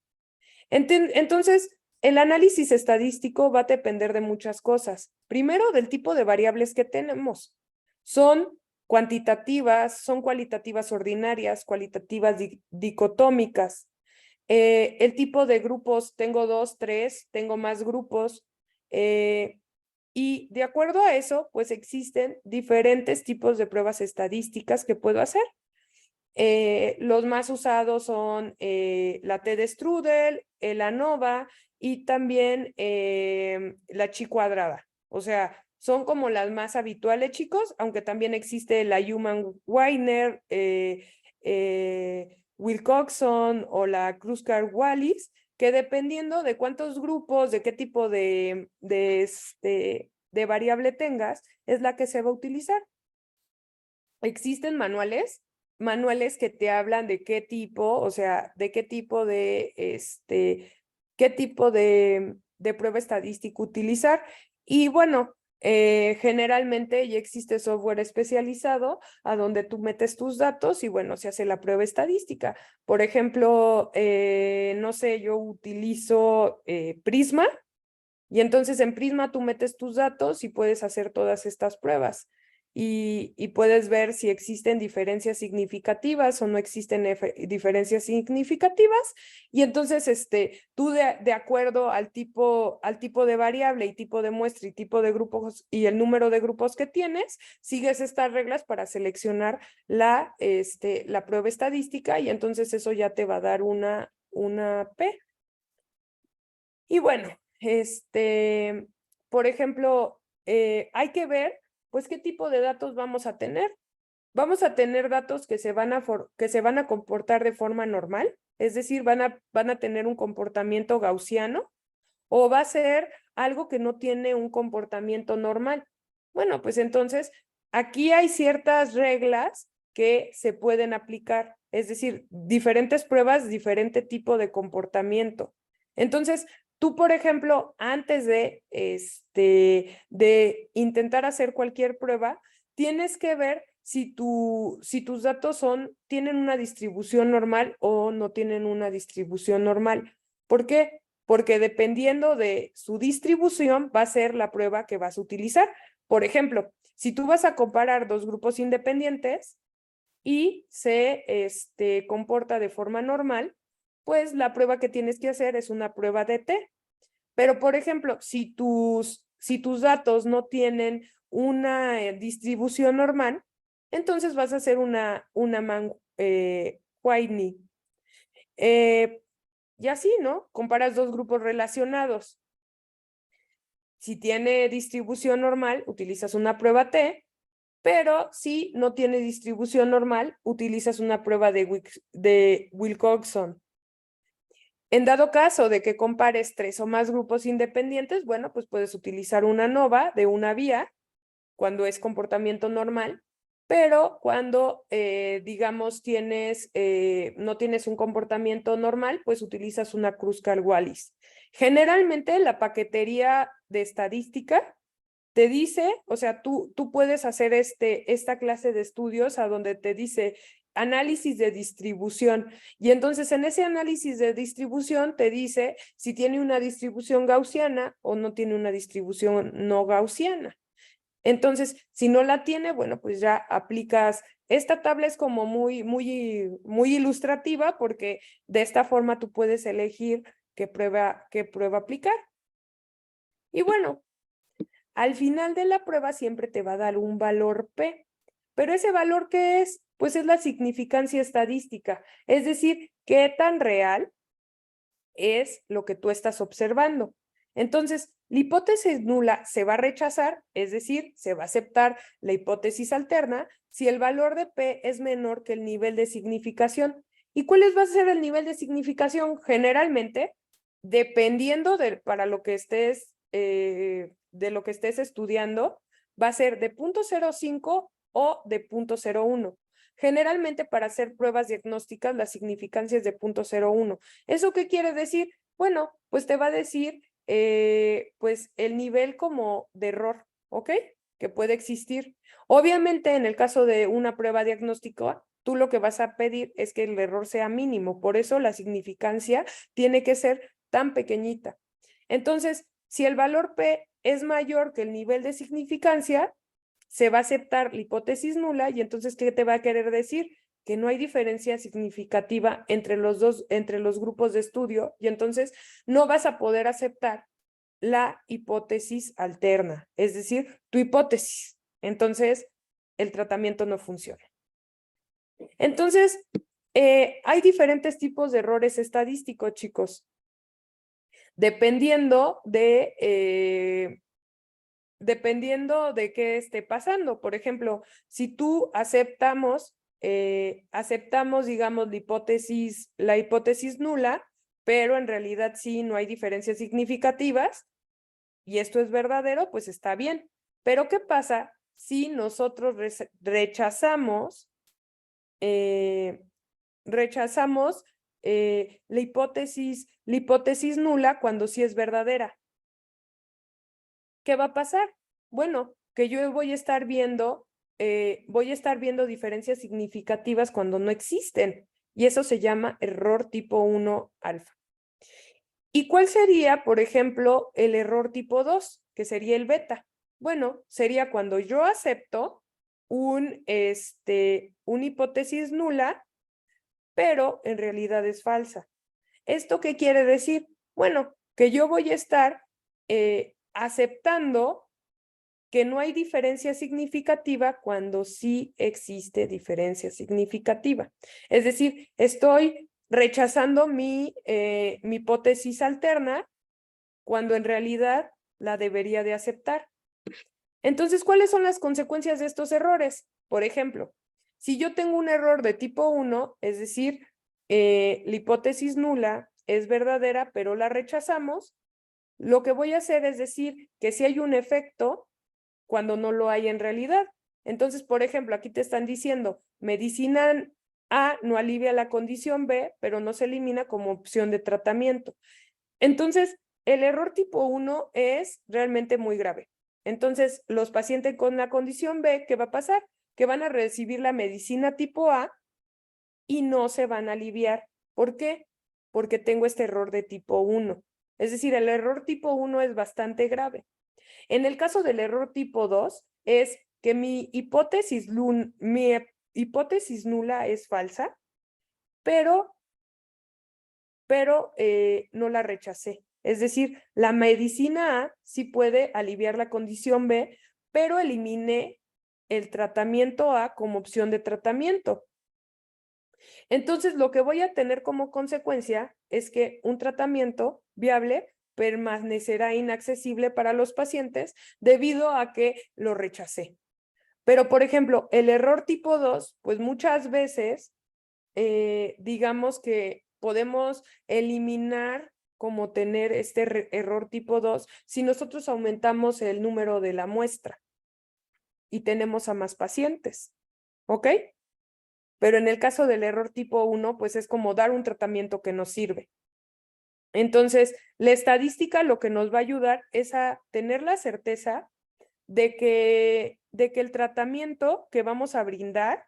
Entonces, el análisis estadístico va a depender de muchas cosas. Primero, del tipo de variables que tenemos. Son cuantitativas, son cualitativas ordinarias, cualitativas dicotómicas. El tipo de grupos, tengo 2, 3, tengo más grupos. Y de acuerdo a eso, pues existen diferentes tipos de pruebas estadísticas que puedo hacer. Los más usados son la T de Strudel, el ANOVA y también la chi cuadrada. O sea, son como las más habituales, chicos, aunque también existe la Human-Weiner, Wilcoxon o la Kruskal-Wallis, que dependiendo de cuántos grupos, de qué tipo de variable tengas, es la que se va a utilizar. Existen manuales que te hablan de qué tipo, o sea, de qué tipo de prueba estadística utilizar. Y bueno, generalmente ya existe software especializado a donde tú metes tus datos y bueno, se hace la prueba estadística. Por ejemplo, no sé, yo utilizo Prisma y entonces en Prisma tú metes tus datos y puedes hacer todas estas pruebas. Y puedes ver si existen diferencias significativas o no existen diferencias significativas. Y entonces tú de acuerdo al tipo de variable y tipo de muestra y tipo de grupos y el número de grupos que tienes, sigues estas reglas para seleccionar la prueba estadística y entonces eso ya te va a dar una P. Y bueno, por ejemplo, hay que ver, pues, qué tipo de datos vamos a tener. Vamos a tener datos que se van a comportar de forma normal, es decir, van a tener un comportamiento gaussiano, o va a ser algo que no tiene un comportamiento normal. Bueno, pues entonces, aquí hay ciertas reglas que se pueden aplicar, es decir, diferentes pruebas, diferente tipo de comportamiento. Entonces, tú, por ejemplo, antes de intentar hacer cualquier prueba, tienes que ver si tus datos tienen una distribución normal o no tienen una distribución normal. ¿Por qué? Porque dependiendo de su distribución va a ser la prueba que vas a utilizar. Por ejemplo, si tú vas a comparar dos grupos independientes y se comporta de forma normal, pues la prueba que tienes que hacer es una prueba de T. Pero, por ejemplo, si tus datos no tienen una distribución normal, entonces vas a hacer una Mann-Whitney. Y así, ¿no? Comparas dos grupos relacionados. Si tiene distribución normal, utilizas una prueba T, pero si no tiene distribución normal, utilizas una prueba de Wilcoxon. En dado caso de que compares 3 o más grupos independientes, bueno, pues puedes utilizar una ANOVA de una vía cuando es comportamiento normal, pero cuando, digamos, no tienes un comportamiento normal, pues utilizas una Kruskal-Wallis. Generalmente la paquetería de estadística te dice, o sea, tú puedes hacer esta clase de estudios a donde te dice análisis de distribución. Y entonces en ese análisis de distribución te dice si tiene una distribución gaussiana o no tiene una distribución no gaussiana. Entonces, si no la tiene, bueno, pues ya aplicas. Esta tabla es como muy ilustrativa porque de esta forma tú puedes elegir qué prueba aplicar. Y bueno, al final de la prueba siempre te va a dar un valor P. Pero ese valor, ¿qué es? Pues es la significancia estadística. Es decir, qué tan real es lo que tú estás observando. Entonces, la hipótesis nula se va a rechazar, es decir, se va a aceptar la hipótesis alterna si el valor de P es menor que el nivel de significación. ¿Y cuál va a ser el nivel de significación? Generalmente, dependiendo para lo que estés, de lo que estés estudiando, va a ser de 0.05 o de 0.01. Generalmente para hacer pruebas diagnósticas la significancia es de 0.01. ¿Eso qué quiere decir? Bueno, pues te va a decir pues el nivel como de error, ¿ok? Que puede existir. Obviamente en el caso de una prueba diagnóstica, tú lo que vas a pedir es que el error sea mínimo, por eso la significancia tiene que ser tan pequeñita. Entonces, si el valor P es mayor que el nivel de significancia, se va a aceptar la hipótesis nula y entonces, ¿qué te va a querer decir? Que no hay diferencia significativa entre los grupos de estudio y entonces no vas a poder aceptar la hipótesis alterna, es decir, tu hipótesis. Entonces, el tratamiento no funciona. Entonces, hay diferentes tipos de errores estadísticos, chicos, dependiendo de qué esté pasando. Por ejemplo, si tú aceptamos, digamos, la hipótesis nula, pero en realidad sí no hay diferencias significativas, y esto es verdadero, pues está bien. Pero ¿qué pasa si nosotros rechazamos la hipótesis nula cuando sí es verdadera? ¿Qué va a pasar? Bueno, que yo voy a estar viendo diferencias significativas cuando no existen, y eso se llama error tipo 1 alfa. ¿Y cuál sería, por ejemplo, el error tipo 2, que sería el beta? Bueno, sería cuando yo acepto una hipótesis nula, pero en realidad es falsa. ¿Esto qué quiere decir? Bueno, que yo voy a estar aceptando que no hay diferencia significativa cuando sí existe diferencia significativa. Es decir, estoy rechazando mi hipótesis alterna cuando en realidad la debería de aceptar. Entonces, ¿cuáles son las consecuencias de estos errores? Por ejemplo, si yo tengo un error de tipo 1, es decir, la hipótesis nula es verdadera, pero la rechazamos, lo que voy a hacer es decir que si hay un efecto cuando no lo hay en realidad. Entonces, por ejemplo, aquí te están diciendo, medicina A no alivia la condición B, pero no se elimina como opción de tratamiento. Entonces, el error tipo 1 es realmente muy grave. Entonces, los pacientes con la condición B, ¿qué va a pasar? Que van a recibir la medicina tipo A y no se van a aliviar. ¿Por qué? Porque tengo este error de tipo 1. Es decir, el error tipo 1 es bastante grave. En el caso del error tipo 2, es que mi hipótesis nula es falsa, pero no la rechacé. Es decir, la medicina A sí puede aliviar la condición B, pero eliminé el tratamiento A como opción de tratamiento. Entonces, lo que voy a tener como consecuencia es que un tratamiento viable permanecerá inaccesible para los pacientes debido a que lo rechacé. Pero, por ejemplo, el error tipo 2, pues muchas veces, digamos que podemos eliminar como tener este error tipo 2 si nosotros aumentamos el número de la muestra y tenemos a más pacientes, ¿ok? Pero en el caso del error tipo 1, pues es como dar un tratamiento que no sirve. Entonces, la estadística lo que nos va a ayudar es a tener la certeza de que el tratamiento que vamos a brindar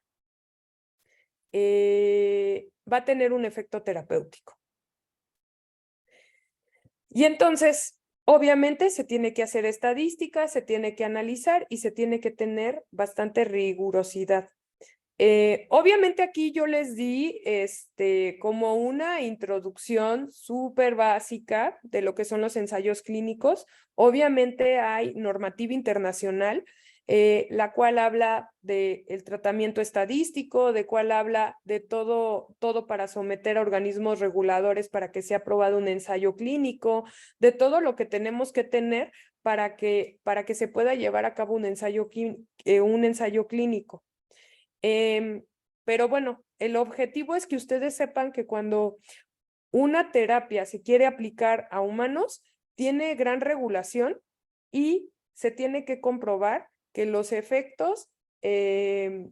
va a tener un efecto terapéutico. Y entonces, obviamente, se tiene que hacer estadística, se tiene que analizar y se tiene que tener bastante rigurosidad. Obviamente aquí yo les di como una introducción súper básica de lo que son los ensayos clínicos. Obviamente hay normativa internacional, la cual habla del tratamiento estadístico, de cual habla de todo para someter a organismos reguladores para que sea aprobado un ensayo clínico, de todo lo que tenemos que tener para que se pueda llevar a cabo un ensayo clínico. Pero bueno, el objetivo es que ustedes sepan que cuando una terapia se quiere aplicar a humanos, tiene gran regulación y se tiene que comprobar que los efectos que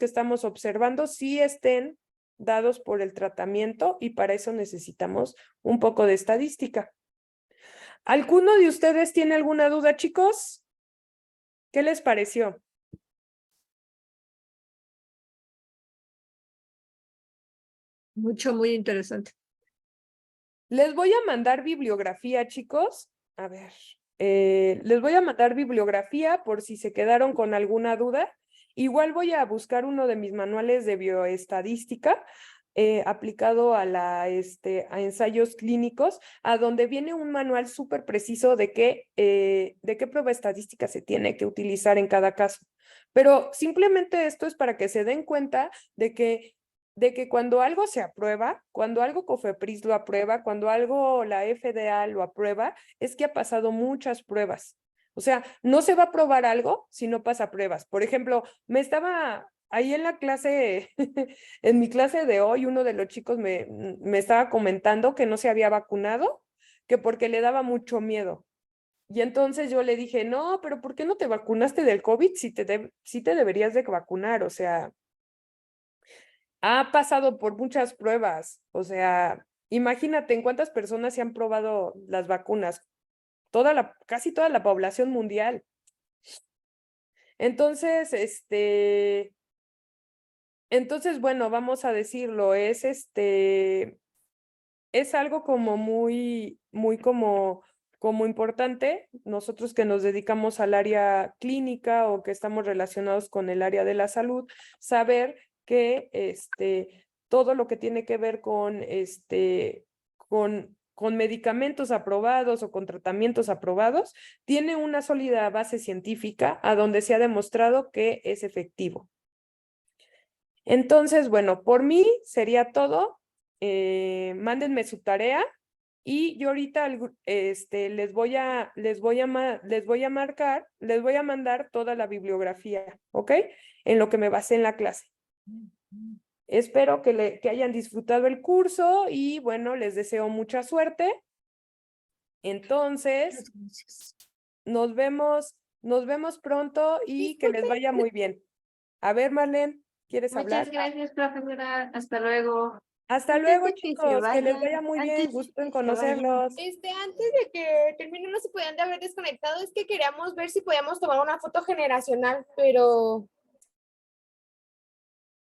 estamos observando sí estén dados por el tratamiento, y para eso necesitamos un poco de estadística. ¿Alguno de ustedes tiene alguna duda, chicos? ¿Qué les pareció? Muy interesante. Les voy a mandar bibliografía, chicos. A ver, les voy a mandar bibliografía por si se quedaron con alguna duda. Igual voy a buscar uno de mis manuales de bioestadística aplicado a a ensayos clínicos, a donde viene un manual súper preciso de qué prueba estadística se tiene que utilizar en cada caso. Pero simplemente esto es para que se den cuenta de que cuando algo se aprueba, cuando algo COFEPRIS lo aprueba, cuando algo la FDA lo aprueba, es que ha pasado muchas pruebas. O sea, no se va a aprobar algo si no pasa pruebas. Por ejemplo, ahí en la clase, en mi clase de hoy, uno de los chicos me estaba comentando que no se había vacunado, que porque le daba mucho miedo. Y entonces yo le dije, no, pero ¿por qué no te vacunaste del COVID si te deberías de vacunar? O sea, ha pasado por muchas pruebas. O sea, imagínate en cuántas personas se han probado las vacunas. Casi toda la población mundial. Entonces, bueno, vamos a decirlo, es algo como muy como importante, nosotros que nos dedicamos al área clínica o que estamos relacionados con el área de la salud, saber que todo lo que tiene que ver con medicamentos aprobados o con tratamientos aprobados, tiene una sólida base científica a donde se ha demostrado que es efectivo. Entonces, bueno, por mí sería todo. Mándenme su tarea y yo ahorita les voy a mandar toda la bibliografía, ¿ok? En lo que me basé en la clase. Espero que hayan disfrutado el curso y bueno, les deseo mucha suerte. Entonces, nos vemos pronto y que les vaya muy bien. A ver, Marlene, ¿quieres hablar? Muchas gracias, profesora. Hasta luego. Hasta Antes luego, de que se chicos, que les vayan, vaya muy bien, antes gusto de en que se vayan. conocerlos. Antes de que termine, no se podían de haber desconectado, es que queríamos ver si podíamos tomar una foto generacional, pero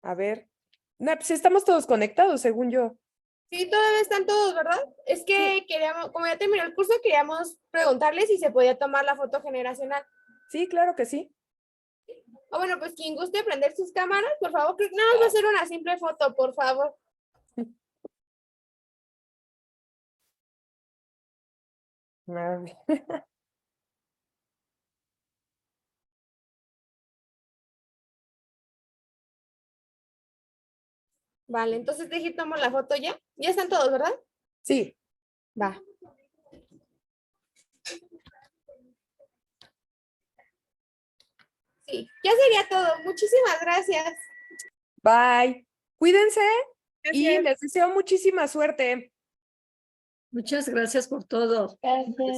A ver. No, pues estamos todos conectados, según yo. sí, todavía están todos, ¿verdad? Es que queríamos, como ya terminó el curso, queríamos preguntarles si se podía tomar la foto generacional. Sí, claro que sí. O bueno, pues quien guste prender sus cámaras, por favor, creo que nada más va a ser una simple foto, por favor. A ver. Vale, entonces deje tomo la foto ya. Ya están todos, ¿verdad? Sí. Va. Sí, ya sería todo. Muchísimas gracias. Bye. Cuídense y Gracias. les deseo muchísima suerte. Muchas gracias por todo.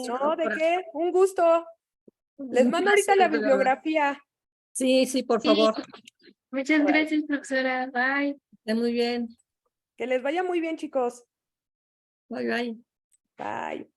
No, ¿de qué? Un gusto. Les mando ahorita la bibliografía. Sí, sí, por Sí. favor. Muchas gracias, profesora. Bye. Esté muy bien. Que les vaya muy bien, chicos. Bye, bye. Bye.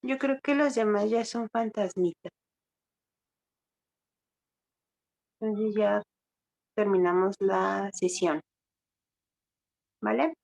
Yo creo que los demás ya son fantasmitas. Entonces ya terminamos la sesión. ¿Vale?